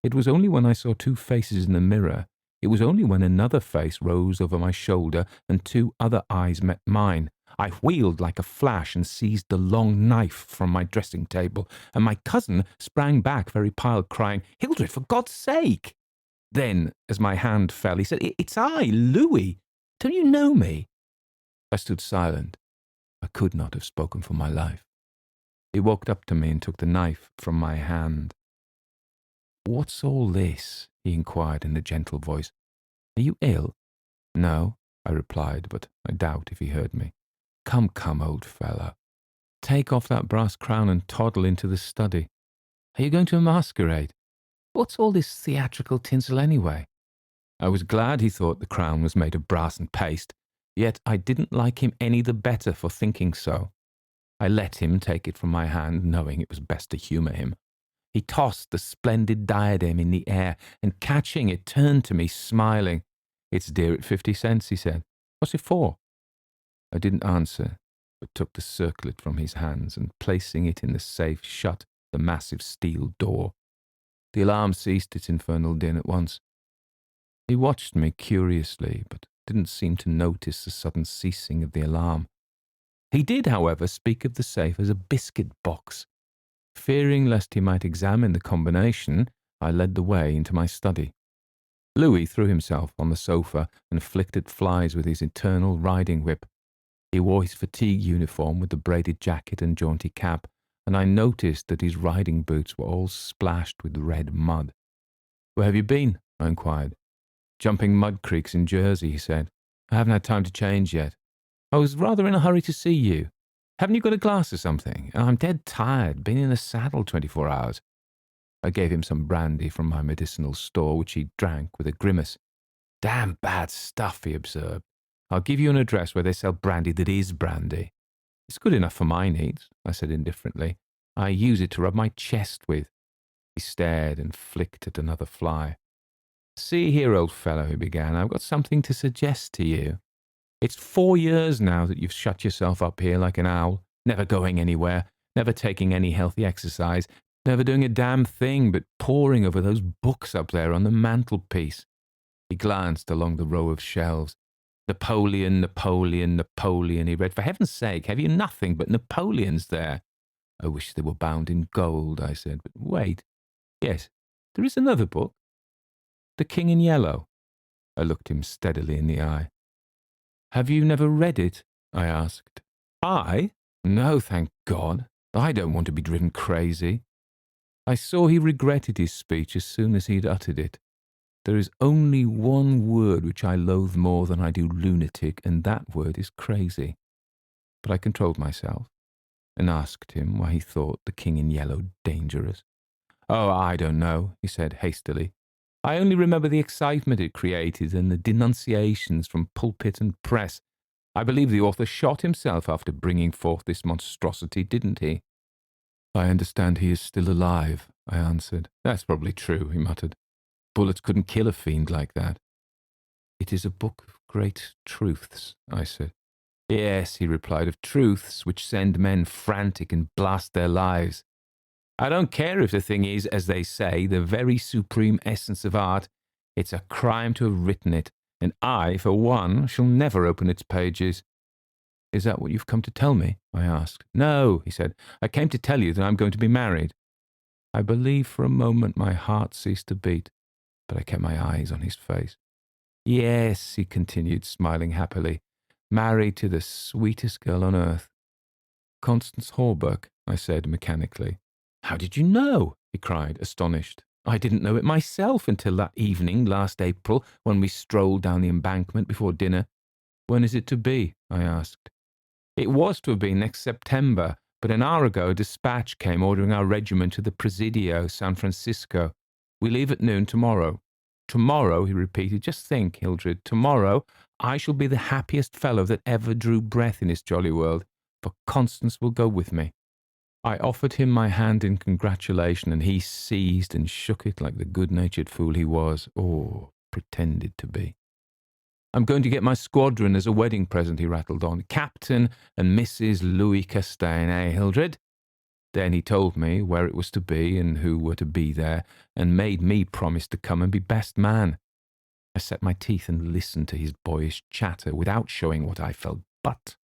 It was only when I saw two faces in the mirror, it was only when another face rose over my shoulder and two other eyes met mine. I wheeled like a flash and seized the long knife from my dressing table, and my cousin sprang back very pale, crying, "Hildred, for God's sake!" Then, as my hand fell, he said, "It's I, Louis. Don't you know me?" I stood silent. I could not have spoken for my life. He walked up to me and took the knife from my hand. "What's all this?" he inquired in a gentle voice. "Are you ill?" "No," I replied, but I doubt if he heard me. Come, old fellow. Take off that brass crown and toddle into the study. Are you going to a masquerade? What's all this theatrical tinsel anyway?" I was glad he thought the crown was made of brass and paste, yet I didn't like him any the better for thinking so. I let him take it from my hand, knowing it was best to humour him. He tossed the splendid diadem in the air, and catching it, turned to me, smiling. "It's dear at 50 cents, he said. "What's it for?" I didn't answer, but took the circlet from his hands and, placing it in the safe, shut the massive steel door. The alarm ceased its infernal din at once. He watched me curiously, but didn't seem to notice the sudden ceasing of the alarm. He did, however, speak of the safe as a biscuit box. Fearing lest he might examine the combination, I led the way into my study. Louis threw himself on the sofa and flicked at flies with his eternal riding whip. He wore his fatigue uniform with the braided jacket and jaunty cap, and I noticed that his riding boots were all splashed with red mud. "Where have you been?" I inquired. "Jumping mud creeks in Jersey," he said. "I haven't had time to change yet. I was rather in a hurry to see you. Haven't you got a glass or something? I'm dead tired, been in the saddle 24 hours. I gave him some brandy from my medicinal store, which he drank with a grimace. "Damn bad stuff," he observed. "I'll give you an address where they sell brandy that is brandy." "It's good enough for my needs," I said indifferently. "I use it to rub my chest with." He stared and flicked at another fly. "See here, old fellow," he began, "I've got something to suggest to you. It's 4 years now that you've shut yourself up here like an owl, never going anywhere, never taking any healthy exercise, never doing a damn thing but poring over those books up there on the mantelpiece." He glanced along the row of shelves. "Napoleon, Napoleon, Napoleon," he read. "For heaven's sake, have you nothing but Napoleons there?" "I wish they were bound in gold," I said. "But wait. Yes, there is another book. The King in Yellow." I looked him steadily in the eye. "Have you never read it?" I asked. "I? No, thank God. I don't want to be driven crazy." I saw he regretted his speech as soon as he'd uttered it. There is only one word which I loathe more than I do lunatic, and that word is crazy. But I controlled myself and asked him why he thought The King in Yellow dangerous. "Oh, I don't know," he said hastily. "I only remember the excitement it created and the denunciations from pulpit and press. I believe the author shot himself after bringing forth this monstrosity, didn't he?" "I understand he is still alive," I answered. "That's probably true," he muttered. "Bullets couldn't kill a fiend like that." "It is a book of great truths," I said. "Yes," he replied, "of truths which send men frantic and blast their lives. I don't care if the thing is, as they say, the very supreme essence of art. It's a crime to have written it, and I, for one, shall never open its pages." "Is that what you've come to tell me?" I asked. "No," he said. "I came to tell you that I'm going to be married." I believe for a moment my heart ceased to beat, but I kept my eyes on his face. "Yes," he continued, smiling happily, "married to the sweetest girl on earth." "Constance Hallberg," I said mechanically. "How did you know?" he cried, astonished. "I didn't know it myself until that evening last April when we strolled down the embankment before dinner." "When is it to be?" I asked. "It was to have been next September, but an hour ago a dispatch came ordering our regiment to the Presidio, San Francisco. We leave at noon tomorrow." "Tomorrow," he repeated. "Just think, Hildred, tomorrow I shall be the happiest fellow that ever drew breath in this jolly world, for Constance will go with me." I offered him my hand in congratulation, and he seized and shook it like the good-natured fool he was, or pretended to be. "I'm going to get my squadron as a wedding present," he rattled on. "Captain and Mrs. Louis Castaigne, eh, Hildred?" Then he told me where it was to be and who were to be there, and made me promise to come and be best man. I set my teeth and listened to his boyish chatter without showing what I felt, but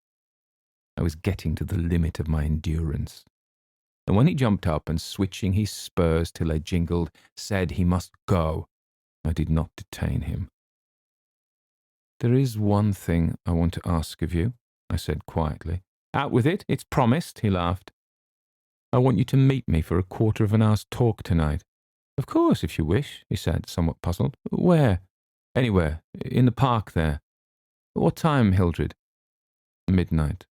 I was getting to the limit of my endurance. And when he jumped up and, switching his spurs till they jingled, said he must go, I did not detain him. "There is one thing I want to ask of you," I said quietly. "Out with it, it's promised," he laughed. "I want you to meet me for a quarter of an hour's talk tonight." "Of course, if you wish," he said, somewhat puzzled. "Where?" "Anywhere. In the park there." "What time, Hildred?" "Midnight."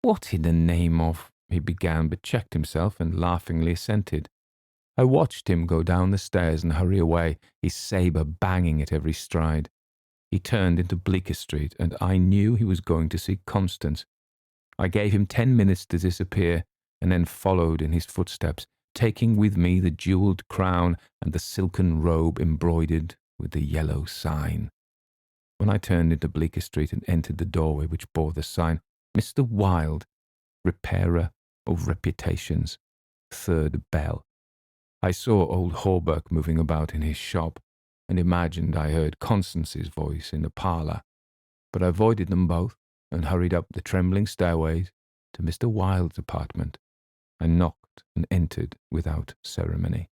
"What in the name of—" he began, but checked himself and laughingly assented. I watched him go down the stairs and hurry away, his sabre banging at every stride. He turned into Bleecker Street, and I knew he was going to see Constance. I gave him 10 minutes to disappear, and then followed in his footsteps, taking with me the jewelled crown and the silken robe embroidered with the yellow sign. When I turned into Bleecker Street and entered the doorway which bore the sign, Mr. Wilde, repairer of reputations, third bell, I saw old Hallberg moving about in his shop, and imagined I heard Constance's voice in the parlour, but I avoided them both and hurried up the trembling stairways to Mr. Wilde's apartment. I knocked and entered without ceremony.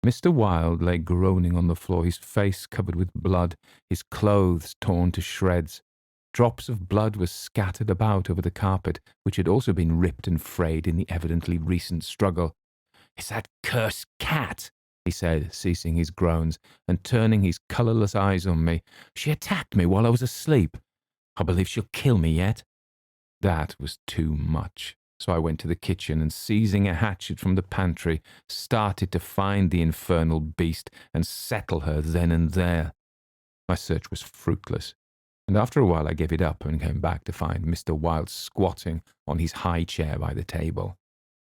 Mr. Wilde lay groaning on the floor, his face covered with blood, his clothes torn to shreds. Drops of blood were scattered about over the carpet, which had also been ripped and frayed in the evidently recent struggle. "It's that cursed cat," he said, ceasing his groans and turning his colourless eyes on me. "She attacked me while I was asleep. I believe she'll kill me yet." That was too much. So I went to the kitchen and, seizing a hatchet from the pantry, started to find the infernal beast and settle her then and there. My search was fruitless, and after a while I gave it up and came back to find Mr. Wilde squatting on his high chair by the table.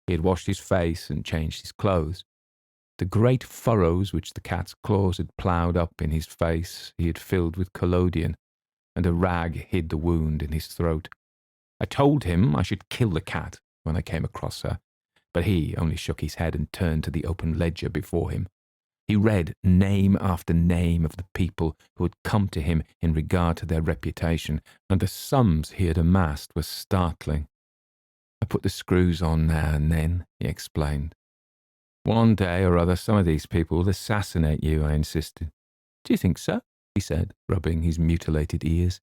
He had washed his face and changed his clothes. The great furrows which the cat's claws had ploughed up in his face he had filled with collodion, and a rag hid the wound in his throat. I told him I should kill the cat when I came across her, but he only shook his head and turned to the open ledger before him. He read name after name of the people who had come to him in regard to their reputation, and the sums he had amassed were startling. "I put the screws on now and then," he explained. "One day or other some of these people will assassinate you," I insisted. "Do you think so?" he said, rubbing his mutilated ears.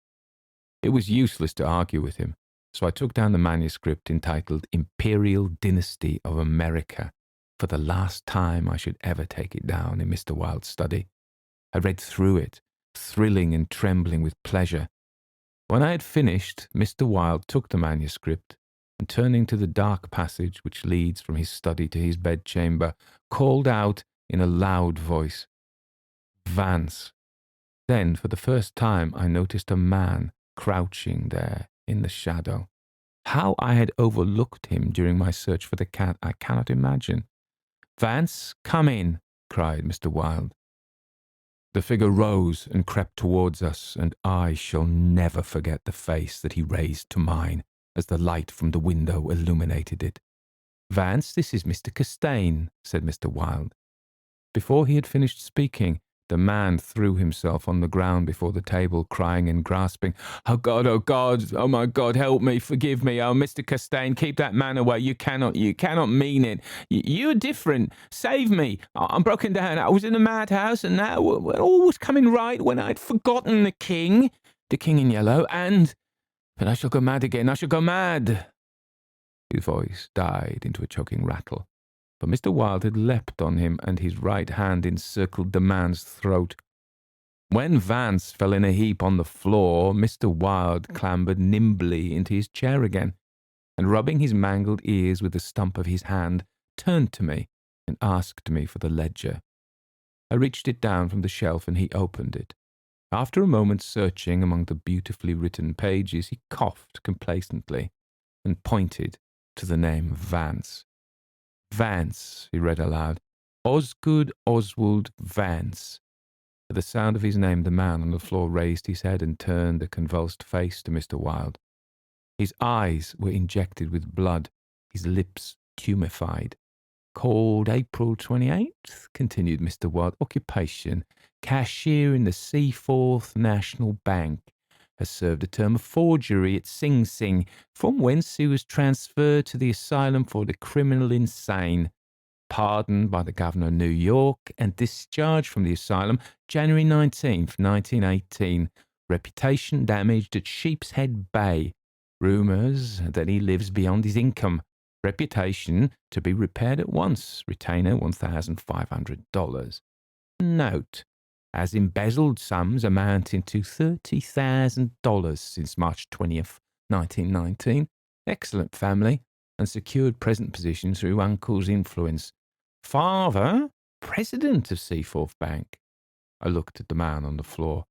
It was useless to argue with him, so I took down the manuscript entitled Imperial Dynasty of America, for the last time I should ever take it down in Mr. Wilde's study. I read through it, thrilling and trembling with pleasure. When I had finished, Mr. Wilde took the manuscript and, turning to the dark passage which leads from his study to his bedchamber, called out in a loud voice, "Vance." Then, for the first time, I noticed a man crouching there in the shadow. How I had overlooked him during my search for the cat, I cannot imagine. "Vance, come in," cried Mr. Wilde. The figure rose and crept towards us, and I shall never forget the face that he raised to mine as the light from the window illuminated it. "Vance, this is Mr. Castaigne," said Mr. Wilde. Before he had finished speaking, the man threw himself on the ground before the table, crying and grasping, oh God, oh my God, help me, forgive me, oh, Mr. Castaigne, keep that man away, you cannot mean it, you're different, save me, I'm broken down, I was in a madhouse, and now all was coming right when I'd forgotten the king in yellow, but I shall go mad again, I shall go mad." His voice died into a choking rattle. But Mr. Wilde had leapt on him, and his right hand encircled the man's throat. When Vance fell in a heap on the floor, Mr. Wilde clambered nimbly into his chair again, and rubbing his mangled ears with the stump of his hand, turned to me and asked me for the ledger. I reached it down from the shelf, and he opened it. After a moment's searching among the beautifully written pages, he coughed complacently and pointed to the name Vance. "Vance," he read aloud. "Osgood Oswald Vance." At the sound of his name, the man on the floor raised his head and turned a convulsed face to Mr. Wilde. His eyes were injected with blood, his lips tumefied. "Called April 28th, continued Mr. Wilde. "Occupation, cashier in the Seaforth National Bank. Has served a term of forgery at Sing Sing, from whence he was transferred to the asylum for the criminal insane. Pardoned by the governor of New York and discharged from the asylum January 19th, 1918. Reputation damaged at Sheepshead Bay. Rumours that he lives beyond his income. Reputation to be repaired at once. Retainer $1,500. Note: has embezzled sums amounting to $30,000 since March 20th, 1919. Excellent family, and secured present position through uncle's influence. Father, president of Seaforth Bank." I looked at the man on the floor.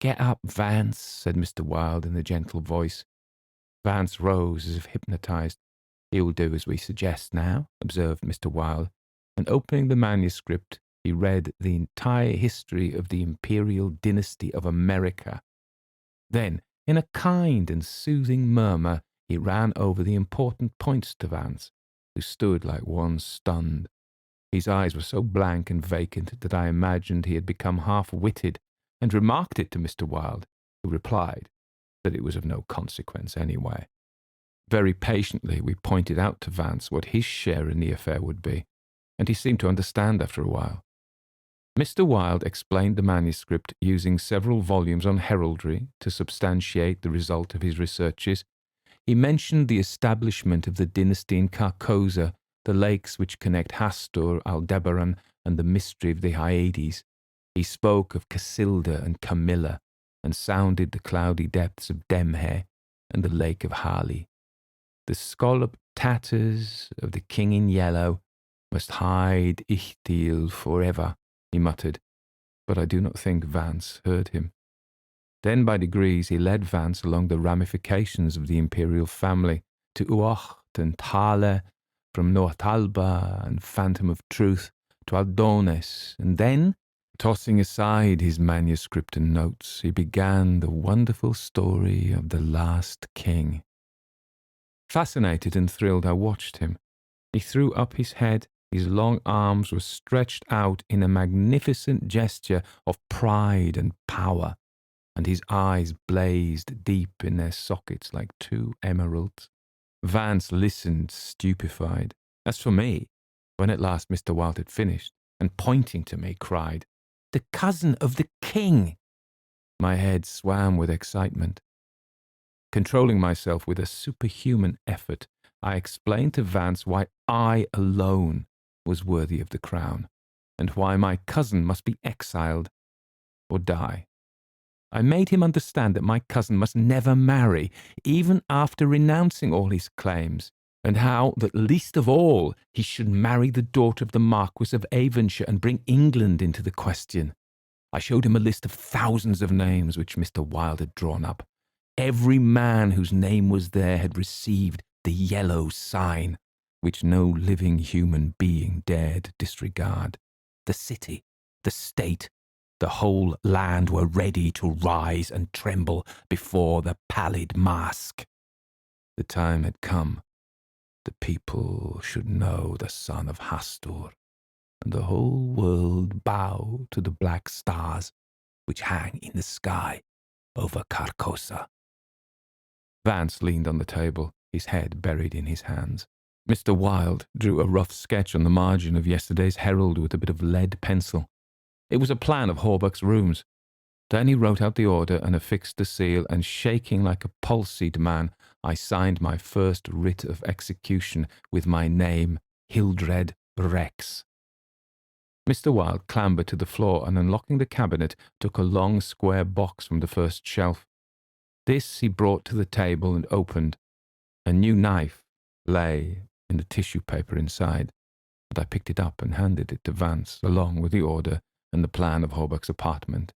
"Get up, Vance," said Mr. Wilde in a gentle voice. Vance rose as if hypnotized. He'll do as we suggest now, observed Mr. Wilde, and opening the manuscript, he read the entire history of the imperial dynasty of America. Then, in a kind and soothing murmur, he ran over the important points to Vance, who stood like one stunned. His eyes were so blank and vacant that I imagined he had become half-witted, and remarked it to Mr. Wilde, who replied that it was of no consequence anyway. Very patiently we pointed out to Vance what his share in the affair would be, and he seemed to understand after a while. Mr. Wilde explained the manuscript using several volumes on heraldry to substantiate the result of his researches. He mentioned the establishment of the dynasty in Carcosa, the lakes which connect Hastur, Aldebaran, and the mystery of the Hyades. He spoke of Casilda and Camilla, and sounded the cloudy depths of Demhe and the lake of Hali. The scalloped tatters of the king in yellow must hide Ichtil forever, he muttered, but I do not think Vance heard him. Then by degrees he led Vance along the ramifications of the imperial family to Uacht and Thale, from Nortalba and Phantom of Truth to Aldones, and then, tossing aside his manuscript and notes, he began the wonderful story of the last king. Fascinated and thrilled, I watched him. He threw up his head, his long arms were stretched out in a magnificent gesture of pride and power, and his eyes blazed deep in their sockets like two emeralds. Vance listened, stupefied. As for me, when at last Mr. Wilde had finished, and pointing to me, cried, "The cousin of the king!" My head swam with excitement. Controlling myself with a superhuman effort, I explained to Vance why I alone was worthy of the crown, and why my cousin must be exiled or die. I made him understand that my cousin must never marry, even after renouncing all his claims, and how that least of all he should marry the daughter of the Marquis of Avonshire and bring England into the question. I showed him a list of thousands of names which Mr. Wilde had drawn up. Every man whose name was there had received the yellow sign, which no living human being dared disregard. The city, the state, the whole land were ready to rise and tremble before the pallid mask. The time had come. The people should know the son of Hastur, and the whole world bow to the black stars which hang in the sky over Carcosa. Vance leaned on the table, his head buried in his hands. Mr. Wilde drew a rough sketch on the margin of yesterday's Herald with a bit of lead pencil. It was a plan of Hallberg's rooms. Then he wrote out the order and affixed the seal, and shaking like a palsied man, I signed my first writ of execution with my name, Hildred Rex. Mr. Wilde clambered to the floor and, unlocking the cabinet, took a long square box from the first shelf. This he brought to the table and opened. A new knife lay in the tissue paper inside, but I picked it up and handed it to Vance, along with the order and the plan of Hallberg's apartment.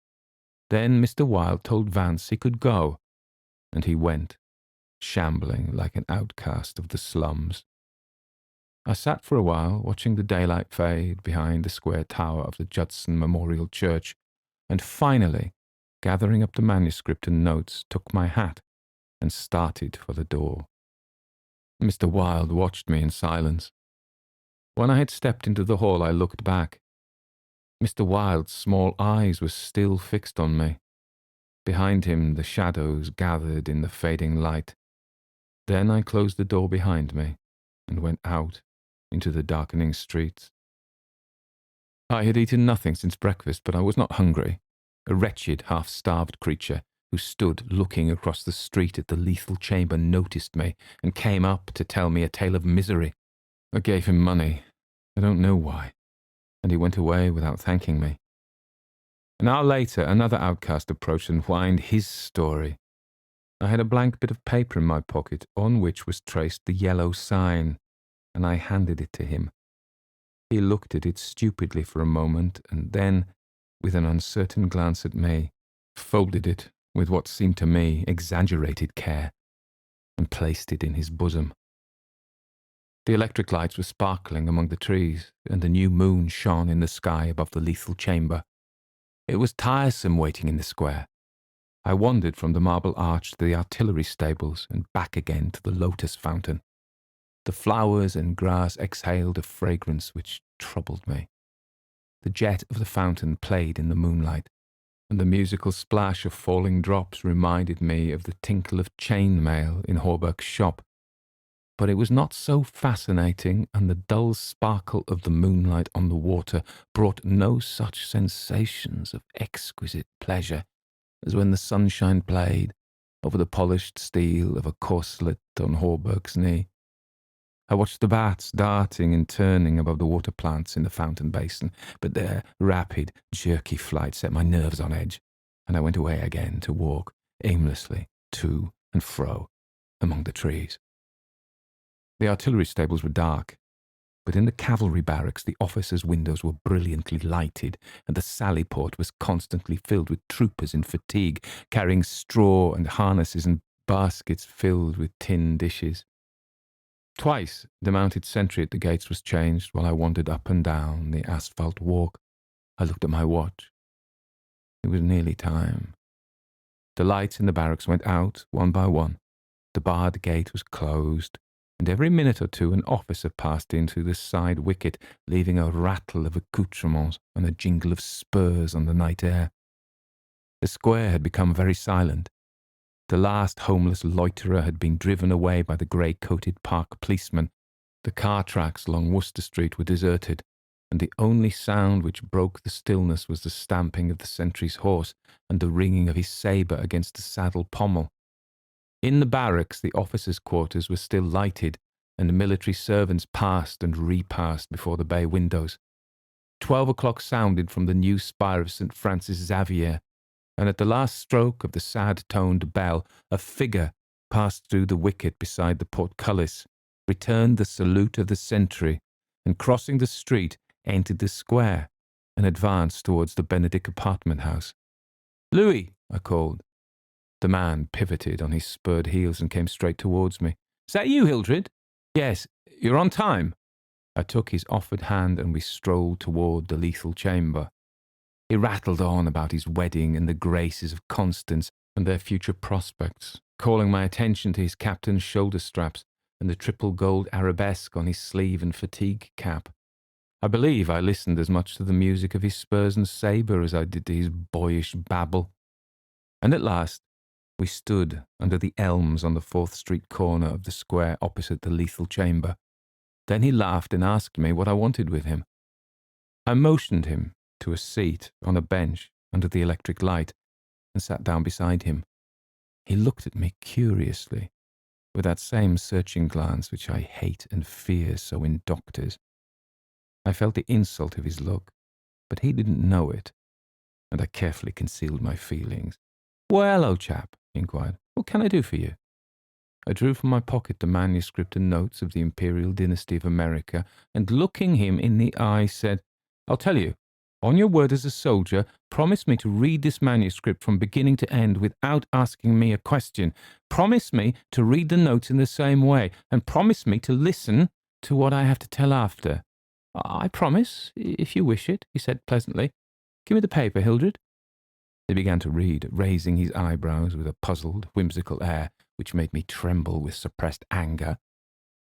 Then Mr. Wilde told Vance he could go, and he went, shambling like an outcast of the slums. I sat for a while, watching the daylight fade behind the square tower of the Judson Memorial Church, and finally, gathering up the manuscript and notes, took my hat and started for the door. Mr. Wilde watched me in silence. When I had stepped into the hall, I looked back. Mr. Wilde's small eyes were still fixed on me. Behind him, the shadows gathered in the fading light. Then I closed the door behind me and went out into the darkening streets. I had eaten nothing since breakfast, but I was not hungry. A wretched, half-starved creature who stood looking across the street at the lethal chamber noticed me and came up to tell me a tale of misery. I gave him money. I don't know why. And he went away without thanking me. An hour later, another outcast approached and whined his story. I had a blank bit of paper in my pocket on which was traced the yellow sign, and I handed it to him. He looked at it stupidly for a moment, and then, with an uncertain glance at me, folded it with what seemed to me exaggerated care, and placed it in his bosom. The electric lights were sparkling among the trees, and the new moon shone in the sky above the lethal chamber. It was tiresome waiting in the square. I wandered from the marble arch to the artillery stables and back again to the lotus fountain. The flowers and grass exhaled a fragrance which troubled me. The jet of the fountain played in the moonlight, and the musical splash of falling drops reminded me of the tinkle of chain mail in Hallberg's shop. But it was not so fascinating, and the dull sparkle of the moonlight on the water brought no such sensations of exquisite pleasure as when the sunshine played over the polished steel of a corselet on Hallberg's knee. I watched the bats darting and turning above the water plants in the fountain basin, but their rapid, jerky flight set my nerves on edge, and I went away again to walk aimlessly to and fro among the trees. The artillery stables were dark, but in the cavalry barracks the officers' windows were brilliantly lighted, and the sally port was constantly filled with troopers in fatigue, carrying straw and harnesses and baskets filled with tin dishes. Twice the mounted sentry at the gates was changed while I wandered up and down the asphalt walk. I looked at my watch. It was nearly time. The lights in the barracks went out one by one. The barred gate was closed, and every minute or two an officer passed in through the side wicket, leaving a rattle of accoutrements and a jingle of spurs on the night air. The square had become very silent. The last homeless loiterer had been driven away by the grey-coated park policeman. The car tracks along Worcester Street were deserted, and the only sound which broke the stillness was the stamping of the sentry's horse and the ringing of his sabre against the saddle pommel. In the barracks, the officers' quarters were still lighted, and military servants passed and repassed before the bay windows. 12 o'clock sounded from the new spire of St. Francis Xavier, and at the last stroke of the sad-toned bell, a figure passed through the wicket beside the portcullis, returned the salute of the sentry, and crossing the street, entered the square, and advanced towards the Benedict apartment house. "Louis," I called. The man pivoted on his spurred heels and came straight towards me. "Is that you, Hildred?" "Yes. You're on time." I took his offered hand and we strolled toward the lethal chamber. He rattled on about his wedding and the graces of Constance and their future prospects, calling my attention to his captain's shoulder straps and the triple gold arabesque on his sleeve and fatigue cap. I believe I listened as much to the music of his spurs and sabre as I did to his boyish babble. And at last we stood under the elms on the 4th Street corner of the square opposite the lethal chamber. Then he laughed and asked me what I wanted with him. I motioned him to a seat on a bench under the electric light and sat down beside him. He looked at me curiously, with that same searching glance which I hate and fear so in doctors. I felt the insult of his look, but he didn't know it, and I carefully concealed my feelings. "Well, old chap," he inquired, "what can I do for you?" I drew from my pocket the manuscript and notes of the Imperial Dynasty of America, and looking him in the eye said, "I'll tell you. On your word as a soldier, promise me to read this manuscript from beginning to end without asking me a question. Promise me to read the notes in the same way, and promise me to listen to what I have to tell after." "I promise, if you wish it," he said pleasantly. "Give me the paper, Hildred." He began to read, raising his eyebrows with a puzzled, whimsical air, which made me tremble with suppressed anger.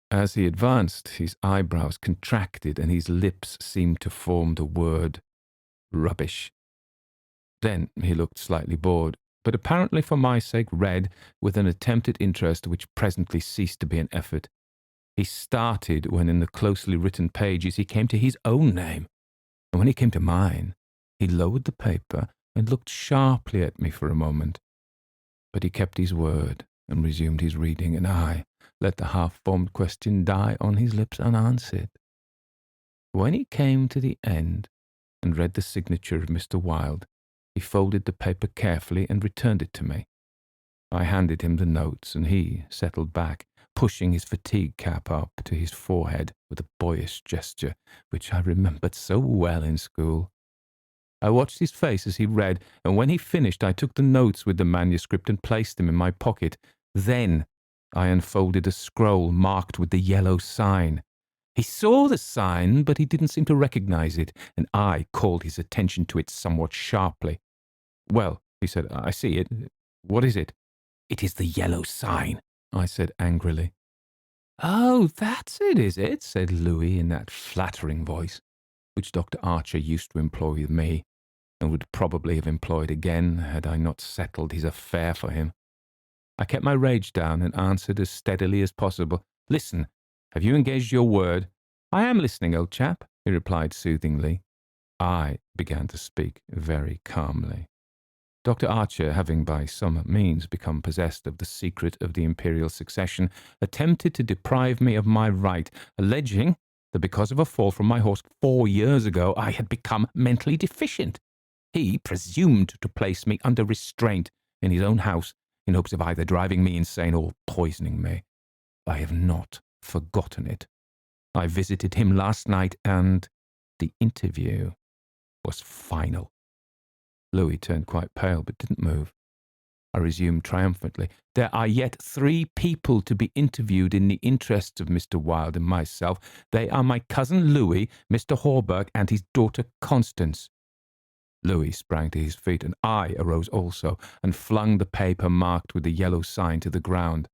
As he advanced, his eyebrows contracted and his lips seemed to form the word rubbish. Then he looked slightly bored, but apparently for my sake read with an attempt at interest which presently ceased to be an effort. He started when in the closely written pages he came to his own name, and when he came to mine, he lowered the paper and looked sharply at me for a moment. But he kept his word and resumed his reading, and I let the half-formed question die on his lips unanswered. When he came to the end and read the signature of Mr. Wilde, he folded the paper carefully and returned it to me. I handed him the notes, and he settled back, pushing his fatigue cap up to his forehead with a boyish gesture which I remembered so well in school. I watched his face as he read, and when he finished I took the notes with the manuscript and placed them in my pocket. Then I unfolded a scroll marked with the yellow sign. He saw the sign, but he didn't seem to recognize it, and I called his attention to it somewhat sharply. "Well," he said, "I see it. What is it?" "It is the yellow sign," I said angrily. "Oh, that's it, is it?" said Louis in that flattering voice, which Dr. Archer used to employ with me, and would probably have employed again had I not settled his affair for him. I kept my rage down and answered as steadily as possible. "Listen, have you engaged your word?" "I am listening, old chap," he replied soothingly. I began to speak very calmly. Dr. Archer, having by some means become possessed of the secret of the imperial succession, attempted to deprive me of my right, alleging that because of a fall from my horse 4 years ago I had become mentally deficient. He presumed to place me under restraint in his own house in hopes of either driving me insane or poisoning me. I have not forgotten it. I visited him last night, and the interview was final. Louis turned quite pale, but didn't move. I resumed triumphantly. "There are yet 3 people to be interviewed in the interests of Mr. Wilde and myself. They are my cousin Louis, Mr. Hallberg, and his daughter Constance." Louis sprang to his feet, and I arose also, and flung the paper marked with the yellow sign to the ground.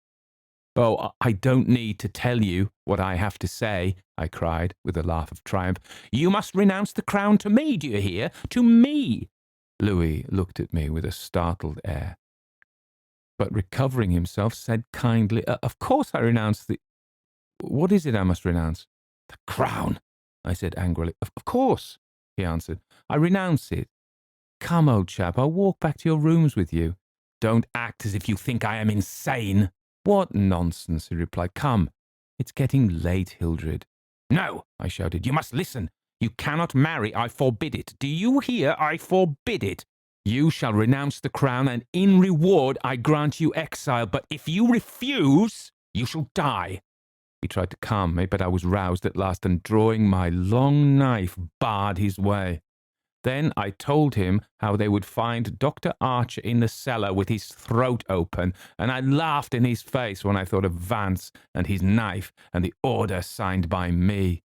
"Oh, I don't need to tell you what I have to say," I cried, with a laugh of triumph. "You must renounce the crown to me, do you hear? To me!" Louis looked at me with a startled air, but recovering himself, said kindly, "Of course I renounce the—" "What is it I must renounce?" "The crown," I said angrily. Of course," he answered. "I renounce it. Come, old chap, I'll walk back to your rooms with you." "Don't act as if you think I am insane." "What nonsense," he replied. "Come, it's getting late, Hildred." "No," I shouted, "you must listen. You cannot marry. I forbid it. Do you hear? I forbid it. You shall renounce the crown, and in reward I grant you exile. But if you refuse, you shall die." He tried to calm me, but I was roused at last, and drawing my long knife, barred his way. Then I told him how they would find Dr. Archer in the cellar with his throat open, and I laughed in his face when I thought of Vance and his knife and the order signed by me.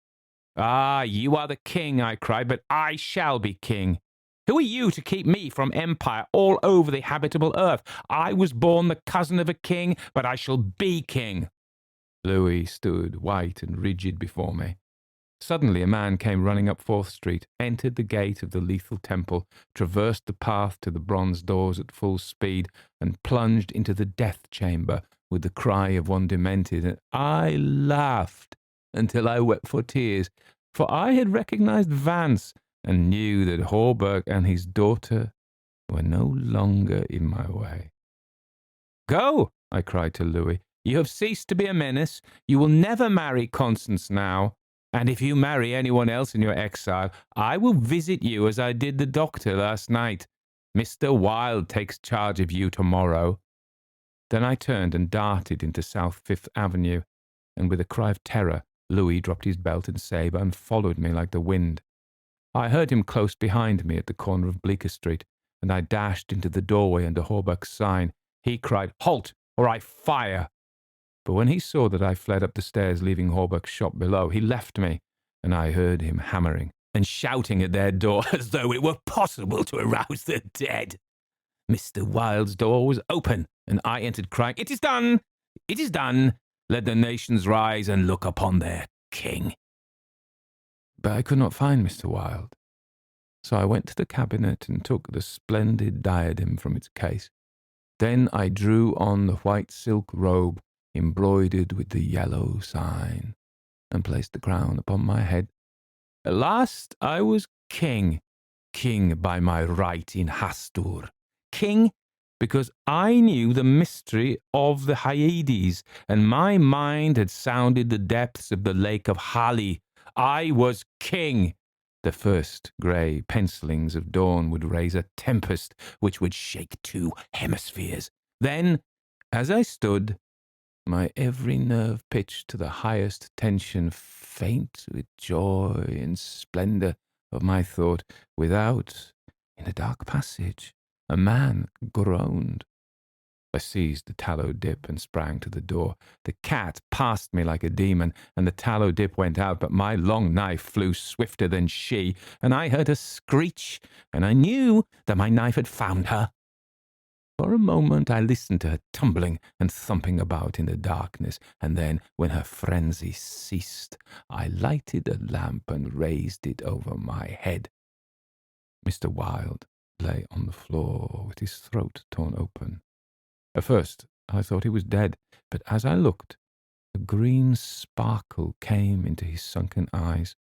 "Ah, you are the king," I cried, "but I shall be king. Who are you to keep me from empire all over the habitable earth? I was born the cousin of a king, but I shall be king." Louis stood white and rigid before me. Suddenly a man came running up 4th Street, entered the gate of the lethal temple, traversed the path to the bronze doors at full speed, and plunged into the death chamber with the cry of one demented, and I laughed until I wept for tears, for I had recognized Vance and knew that Hallberg and his daughter were no longer in my way. "Go," I cried to Louis. "You have ceased to be a menace. You will never marry Constance now. And if you marry anyone else in your exile, I will visit you as I did the doctor last night. Mr. Wilde takes charge of you tomorrow." Then I turned and darted into South Fifth Avenue, and with a cry of terror, Louis dropped his belt and sabre and followed me like the wind. I heard him close behind me at the corner of Bleecker Street, and I dashed into the doorway under Hallberg's sign. He cried, "Halt, or I fire!" But when he saw that I fled up the stairs, leaving Hallberg's shop below, he left me, and I heard him hammering and shouting at their door as though it were possible to arouse the dead. Mr. Wilde's door was open, and I entered crying, "It is done! It is done! Let the nations rise and look upon their king." But I could not find Mr. Wilde, so I went to the cabinet and took the splendid diadem from its case. Then I drew on the white silk robe embroidered with the yellow sign, and placed the crown upon my head. At last I was king, king by my right in Hastur, king because I knew the mystery of the Hyades, and my mind had sounded the depths of the lake of Hali. I was king. The first grey pencillings of dawn would raise a tempest which would shake 2 hemispheres. Then, as I stood, my every nerve pitched to the highest tension, faint with joy and splendour of my thought, without, in a dark passage, a man groaned. I seized the tallow dip and sprang to the door. The cat passed me like a demon, and the tallow dip went out, but my long knife flew swifter than she, and I heard a screech, and I knew that my knife had found her. For a moment I listened to her tumbling and thumping about in the darkness, and then, when her frenzy ceased, I lighted a lamp and raised it over my head. Mr. Wilde lay on the floor with his throat torn open. At first I thought he was dead, but as I looked, a green sparkle came into his sunken eyes.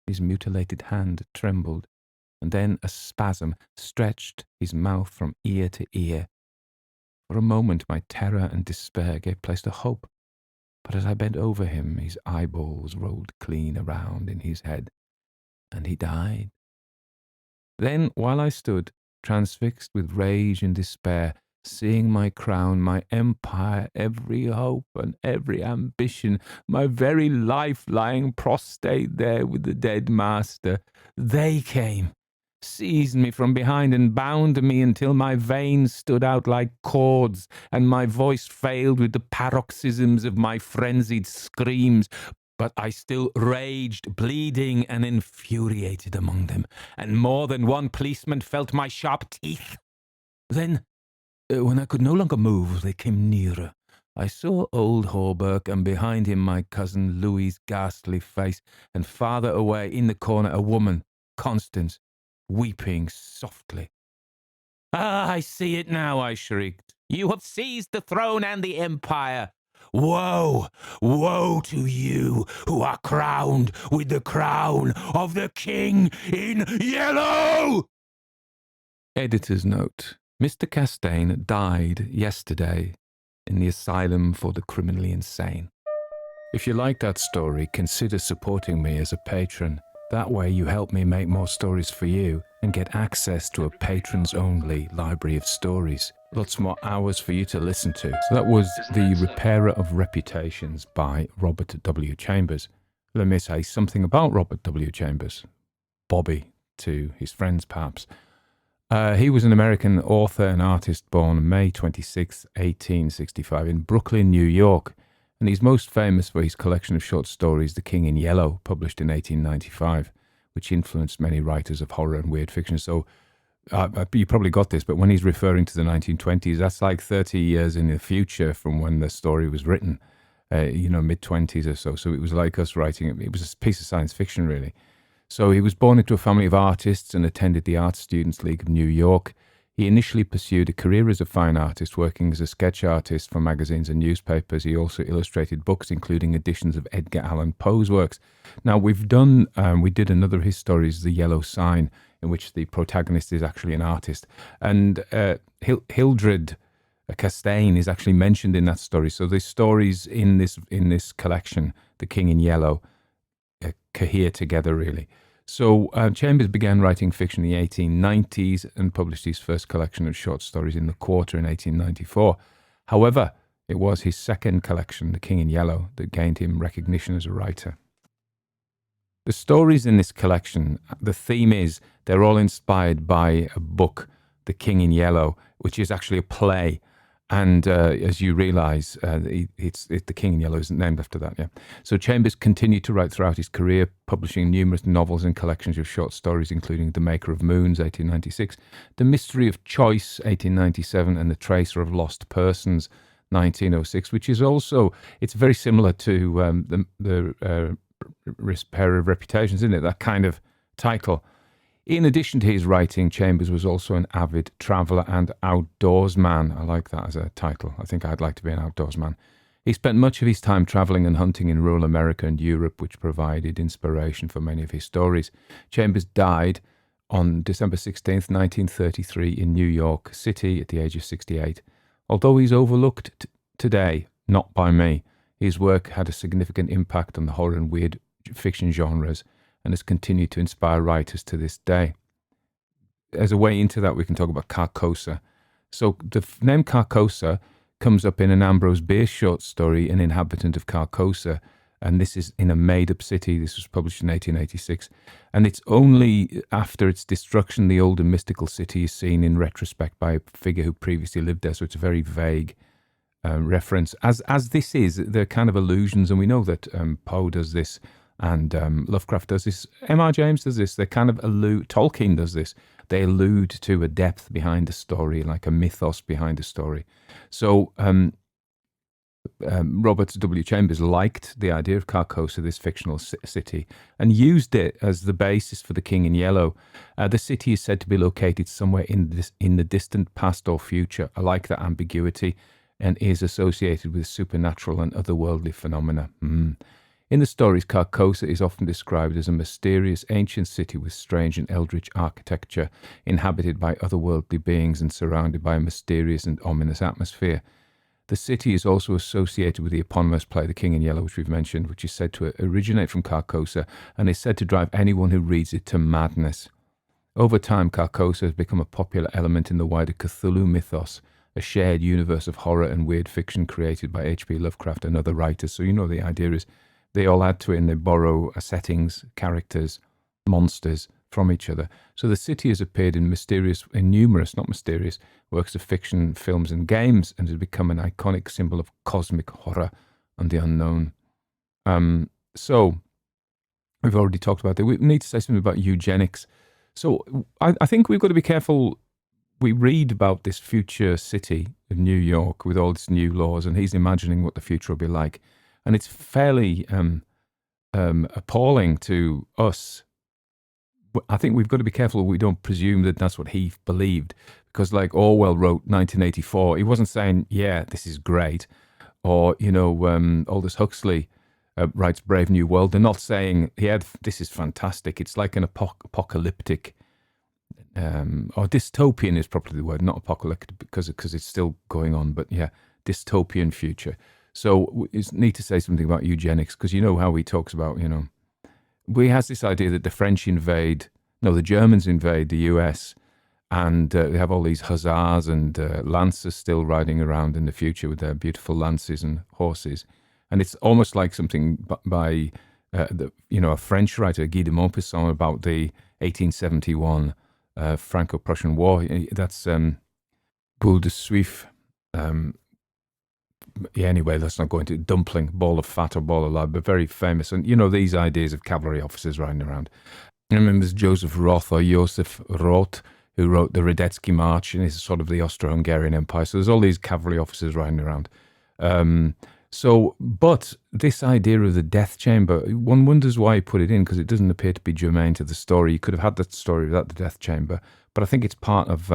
His mutilated hand trembled, and then a spasm stretched his mouth from ear to ear. For a moment my terror and despair gave place to hope, but as I bent over him, his eyeballs rolled clean around in his head, and he died. Then, while I stood, transfixed with rage and despair, seeing my crown, my empire, every hope and every ambition, my very life lying prostrate there with the dead master, they came, seized me from behind and bound me until my veins stood out like cords and my voice failed with the paroxysms of my frenzied screams. But I still raged, bleeding and infuriated among them, and more than one policeman felt my sharp teeth. Then, when I could no longer move, they came nearer. I saw old Hallberg, and behind him my cousin Louis's ghastly face, and farther away in the corner a woman, Constance, weeping softly. "Ah, I see it now," I shrieked. "You have seized the throne and the empire. Woe, woe to you who are crowned with the crown of the King in Yellow!" Editor's note. Mr. Castaigne died yesterday in the asylum for the criminally insane. If you like that story, consider supporting me as a patron. That way you help me make more stories for you and get access to a patrons-only library of stories. Lots more hours for you to listen to. So that was The Repairer of Reputations by Robert W. Chambers. Let me say something about Robert W. Chambers. Bobby to his friends, perhaps. He was an American author and artist born May 26, 1865 in Brooklyn, New York. And he's most famous for his collection of short stories, The King in Yellow, published in 1895, which influenced many writers of horror and weird fiction. So you probably got this, but when he's referring to the 1920s, that's like 30 years in the future from when the story was written, mid-20s or so. So it was like us writing, it was a piece of science fiction, really. So he was born into a family of artists and attended the Art Students League of New York. He initially pursued a career as a fine artist, working as a sketch artist for magazines and newspapers. He also illustrated books, including editions of Edgar Allan Poe's works. Now, we did another of his stories, The Yellow Sign, in which the protagonist is actually an artist. And Hildred Castaigne is actually mentioned in that story. So the stories in this collection, The King in Yellow, cohere together, really. So Chambers began writing fiction in the 1890s and published his first collection of short stories in The Quarter in 1894. However, it was his second collection, The King in Yellow, that gained him recognition as a writer. The stories in this collection, the theme is, they're all inspired by a book, The King in Yellow, which is actually a play. And as you realise, The King in Yellow isn't named after that, yeah. So Chambers continued to write throughout his career, publishing numerous novels and collections of short stories, including The Maker of Moons, 1896, The Mystery of Choice, 1897, and The Tracer of Lost Persons, 1906, which is also, it's very similar to the Repairer of Reputations, isn't it? That kind of title. In addition to his writing, Chambers was also an avid traveller and outdoorsman. I like that as a title. I think I'd like to be an outdoorsman. He spent much of his time travelling and hunting in rural America and Europe, which provided inspiration for many of his stories. Chambers died on December 16th, 1933 in New York City at the age of 68. Although he's overlooked today, not by me, his work had a significant impact on the horror and weird fiction genres and has continued to inspire writers to this day. As a way into that, we can talk about Carcosa. So the name Carcosa comes up in an Ambrose Bierce short story, An Inhabitant of Carcosa, and this is in a made-up city. This was published in 1886, and it's only after its destruction the old and mystical city is seen in retrospect by a figure who previously lived there, so it's a very vague reference, as this is. They're kind of allusions, and we know that Poe does this, and Lovecraft does this, M.R. James does this. They kind of Tolkien does this. They allude to a depth behind a story, like a mythos behind a story. So Robert W. Chambers liked the idea of Carcosa, this fictional city, and used it as the basis for The King in Yellow. The city is said to be located somewhere in the distant past or future. I like that ambiguity, and is associated with supernatural and otherworldly phenomena. In the stories, Carcosa is often described as a mysterious ancient city with strange and eldritch architecture, inhabited by otherworldly beings and surrounded by a mysterious and ominous atmosphere. The city is also associated with the eponymous play The King in Yellow, which we've mentioned, which is said to originate from Carcosa and is said to drive anyone who reads it to madness. Over time, Carcosa has become a popular element in the wider Cthulhu mythos, a shared universe of horror and weird fiction created by H.P. Lovecraft and other writers. So, the idea is they all add to it and they borrow settings, characters, monsters from each other. So the city has appeared in numerous works of fiction, films and games, and has become an iconic symbol of cosmic horror and the unknown. So we've already talked about that. We need to say something about eugenics. So I think we've got to be careful. We read about this future city of New York with all its new laws, and he's imagining what the future will be like. And it's fairly appalling to us. I think we've got to be careful we don't presume that that's what he believed, because like Orwell wrote 1984, he wasn't saying, yeah, this is great. Or, Aldous Huxley writes Brave New World. They're not saying, yeah, this is fantastic. It's like an apocalyptic, or dystopian is probably the word, not apocalyptic, because it's still going on, but yeah, dystopian future. So we need to say something about eugenics, because you know how he talks about, he has this idea that the Germans invade the US, and they have all these hussars and lancers still riding around in the future with their beautiful lances and horses. And it's almost like something by a French writer, Guy de Maupassant, about the 1871 Franco-Prussian War. That's Boule de Suif. Anyway, let's not go into dumpling, ball of fat or ball of lard, but very famous. And, these ideas of cavalry officers riding around. I remember there's Joseph Roth or Josef Roth, who wrote the Radetzky March, and it's sort of the Austro-Hungarian Empire. So there's all these cavalry officers riding around. But this idea of the death chamber, one wonders why he put it in, because it doesn't appear to be germane to the story. You could have had that story without the death chamber, but I think it's part of...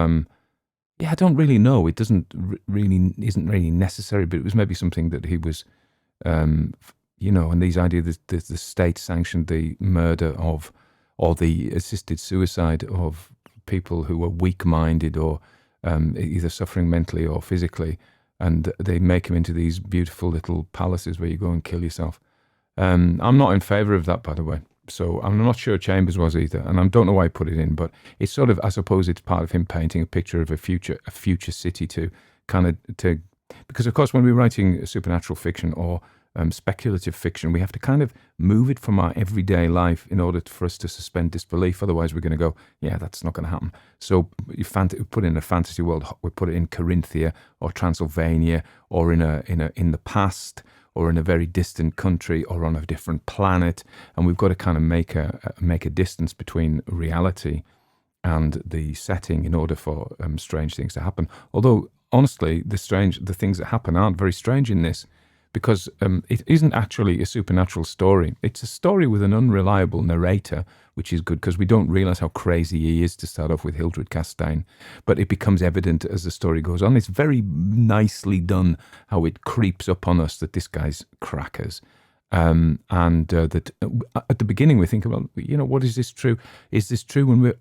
I don't really know. It isn't really necessary, but it was maybe something that he was, and these ideas, the state sanctioned the murder of, or the assisted suicide of people who were weak-minded or either suffering mentally or physically, and they make him into these beautiful little palaces where you go and kill yourself. I'm not in favour of that, by the way. So I'm not sure Chambers was either, and I don't know why he put it in, but it's sort of, I suppose it's part of him painting a picture of a future city because of course when we're writing supernatural fiction or speculative fiction, we have to kind of move it from our everyday life in order for us to suspend disbelief. Otherwise we're going to go, yeah, that's not going to happen. So we put it in a fantasy world, we put it in Carinthia or Transylvania or in the past, or in a very distant country, or on a different planet, and we've got to kind of make a distance between reality and the setting in order for strange things to happen. Although, honestly, the things that happen aren't very strange in this, because it isn't actually a supernatural story. It's a story with an unreliable narrator, which is good because we don't realize how crazy he is to start off with, Hildred Castaigne, but it becomes evident as the story goes on. It's very nicely done how it creeps up on us that this guy's crackers. That at the beginning we think about, what is this true? Is this true when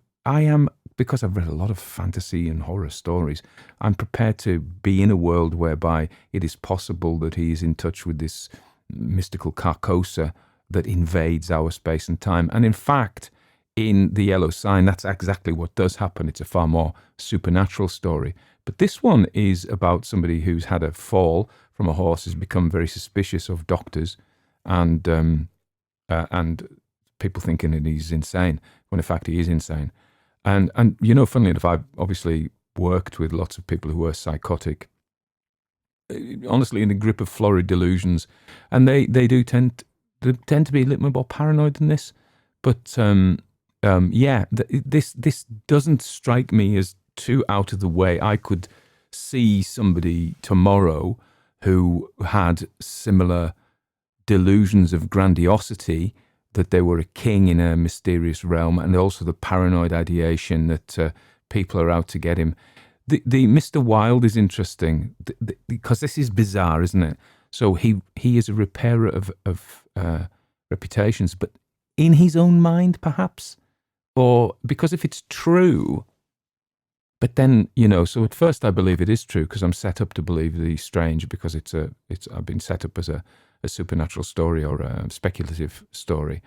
because I've read a lot of fantasy and horror stories, I'm prepared to be in a world whereby it is possible that he is in touch with this mystical Carcosa that invades our space and time. And in fact, in The Yellow Sign, that's exactly what does happen. It's a far more supernatural story. But this one is about somebody who's had a fall from a horse, has become very suspicious of doctors, and people thinking that he's insane, when in fact he is insane. And funnily enough, I've obviously worked with lots of people who are psychotic, honestly, in the grip of florid delusions, and they tend to be a little more paranoid than this. But this doesn't strike me as too out of the way. I could see somebody tomorrow who had similar delusions of grandiosity, that they were a king in a mysterious realm, and also the paranoid ideation that people are out to get him. The Mr. Wilde is interesting because this is bizarre, isn't it? So he is a repairer of reputations, but in his own mind, perhaps, or because if it's true. But then, so at first I believe it is true because I'm set up to believe the strange because I've been set up as a supernatural story or a speculative story.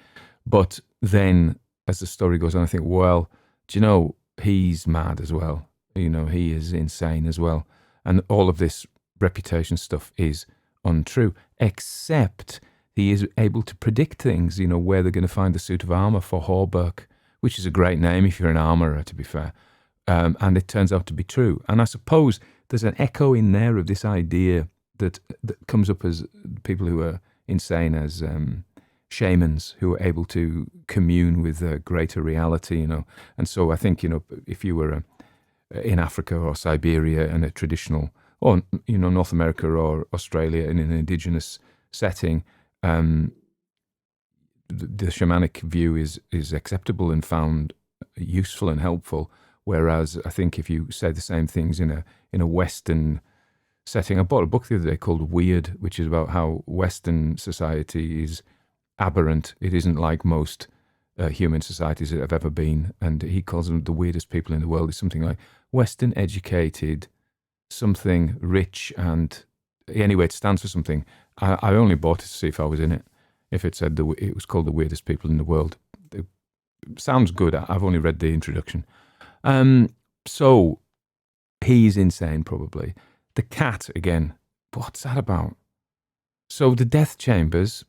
But then as the story goes on, I think, well, do you know, he's mad as well. He is insane as well. And all of this reputation stuff is untrue, except he is able to predict things, where they're going to find the suit of armor for Hallberg, which is a great name if you're an armorer, to be fair. And it turns out to be true. And I suppose there's an echo in there of this idea that comes up as people who are insane as shamans who are able to commune with a greater reality, And so I think, if you were in Africa or Siberia in a traditional, or, North America or Australia in an indigenous setting, the shamanic view is acceptable and found useful and helpful. Whereas I think if you say the same things in a Western setting, I bought a book the other day called Weird, which is about how Western society is aberrant. It isn't like most human societies that have ever been, and he calls them the weirdest people in the world. It's something like Western educated, something rich, and anyway, it stands for something. I only bought it to see if I was in it. If it said it was called the weirdest people in the world, it sounds good. I've only read the introduction. So he's insane, probably. The cat, again, what's that about? So the death chambers,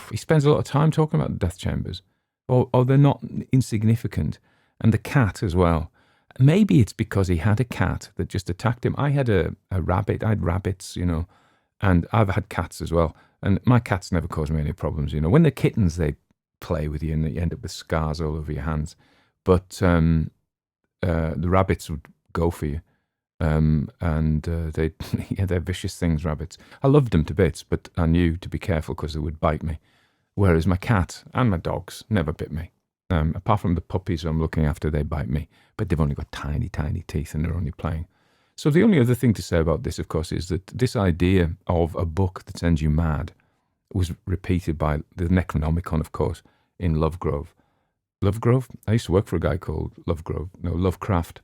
he spends a lot of time talking about the death chambers. Or they're not insignificant. And the cat as well. Maybe it's because he had a cat that just attacked him. I had a rabbit. I had rabbits, and I've had cats as well. And my cats never cause me any problems, When they're kittens, they play with you and you end up with scars all over your hands. But the rabbits would go for you. They're vicious things, rabbits. I loved them to bits, but I knew to be careful because they would bite me. Whereas my cat and my dogs never bit me. Apart from the puppies I'm looking after, they bite me. But they've only got tiny, tiny teeth and they're only playing. So the only other thing to say about this, of course, is that this idea of a book that sends you mad was repeated by the Necronomicon, of course, in Lovegrove. Lovegrove? I used to work for a guy called Lovecraft.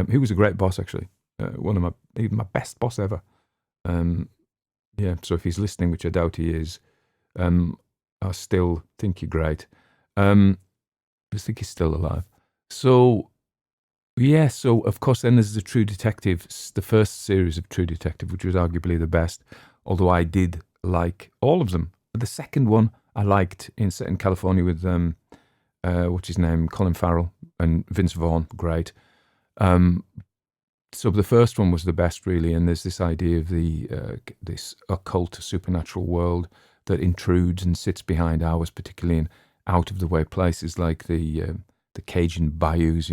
He was a great boss, actually. My best boss ever. So if he's listening, which I doubt he is, I still think you're great. I think he's still alive. So of course then there's the True Detective, the first series of True Detective, which was arguably the best, although I did like all of them. The second one I liked, set in California with, what's his name, Colin Farrell and Vince Vaughn, great. So the first one was the best, really, and there's this idea of this occult supernatural world that intrudes and sits behind ours, particularly in out-of-the-way places like the Cajun bayous,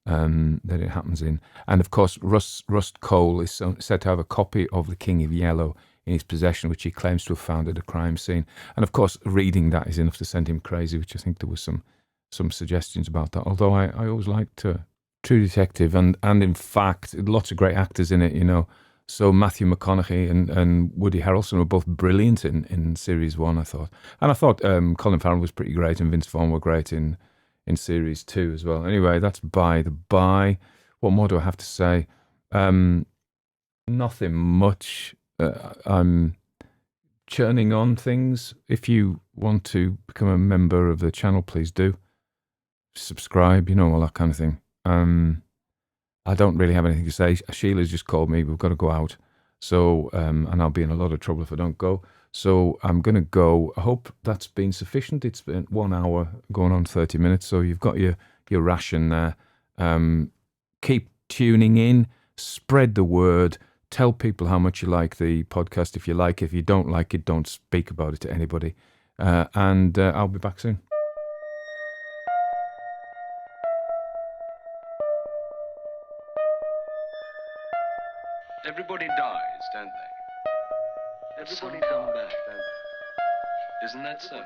that it happens in. And of course, Rust Cole is said to have a copy of The King of Yellow in his possession, which he claims to have found at a crime scene. And of course, reading that is enough to send him crazy, which I think there was some suggestions about that. Although I always liked True Detective, and in fact, lots of great actors in it, So Matthew McConaughey and Woody Harrelson were both brilliant in Series 1, I thought. And I thought Colin Farrell was pretty great and Vince Vaughn were great in Series 2 as well. Anyway, that's by the by. What more do I have to say? Nothing much. I'm churning on things. If you want to become a member of the channel, please do. Subscribe, all that kind of thing. I don't really have anything to say. Sheila's just called me. We've got to go out. So, and I'll be in a lot of trouble if I don't go. So I'm going to go. I hope that's been sufficient. It's been 1 hour going on 30 minutes. So you've got your ration there. Keep tuning in, spread the word, tell people how much you like the podcast. If you like it, if you don't like it, don't speak about it to anybody. And I'll be back soon. Everybody dies, don't they? Everybody come back, don't they? Isn't that so?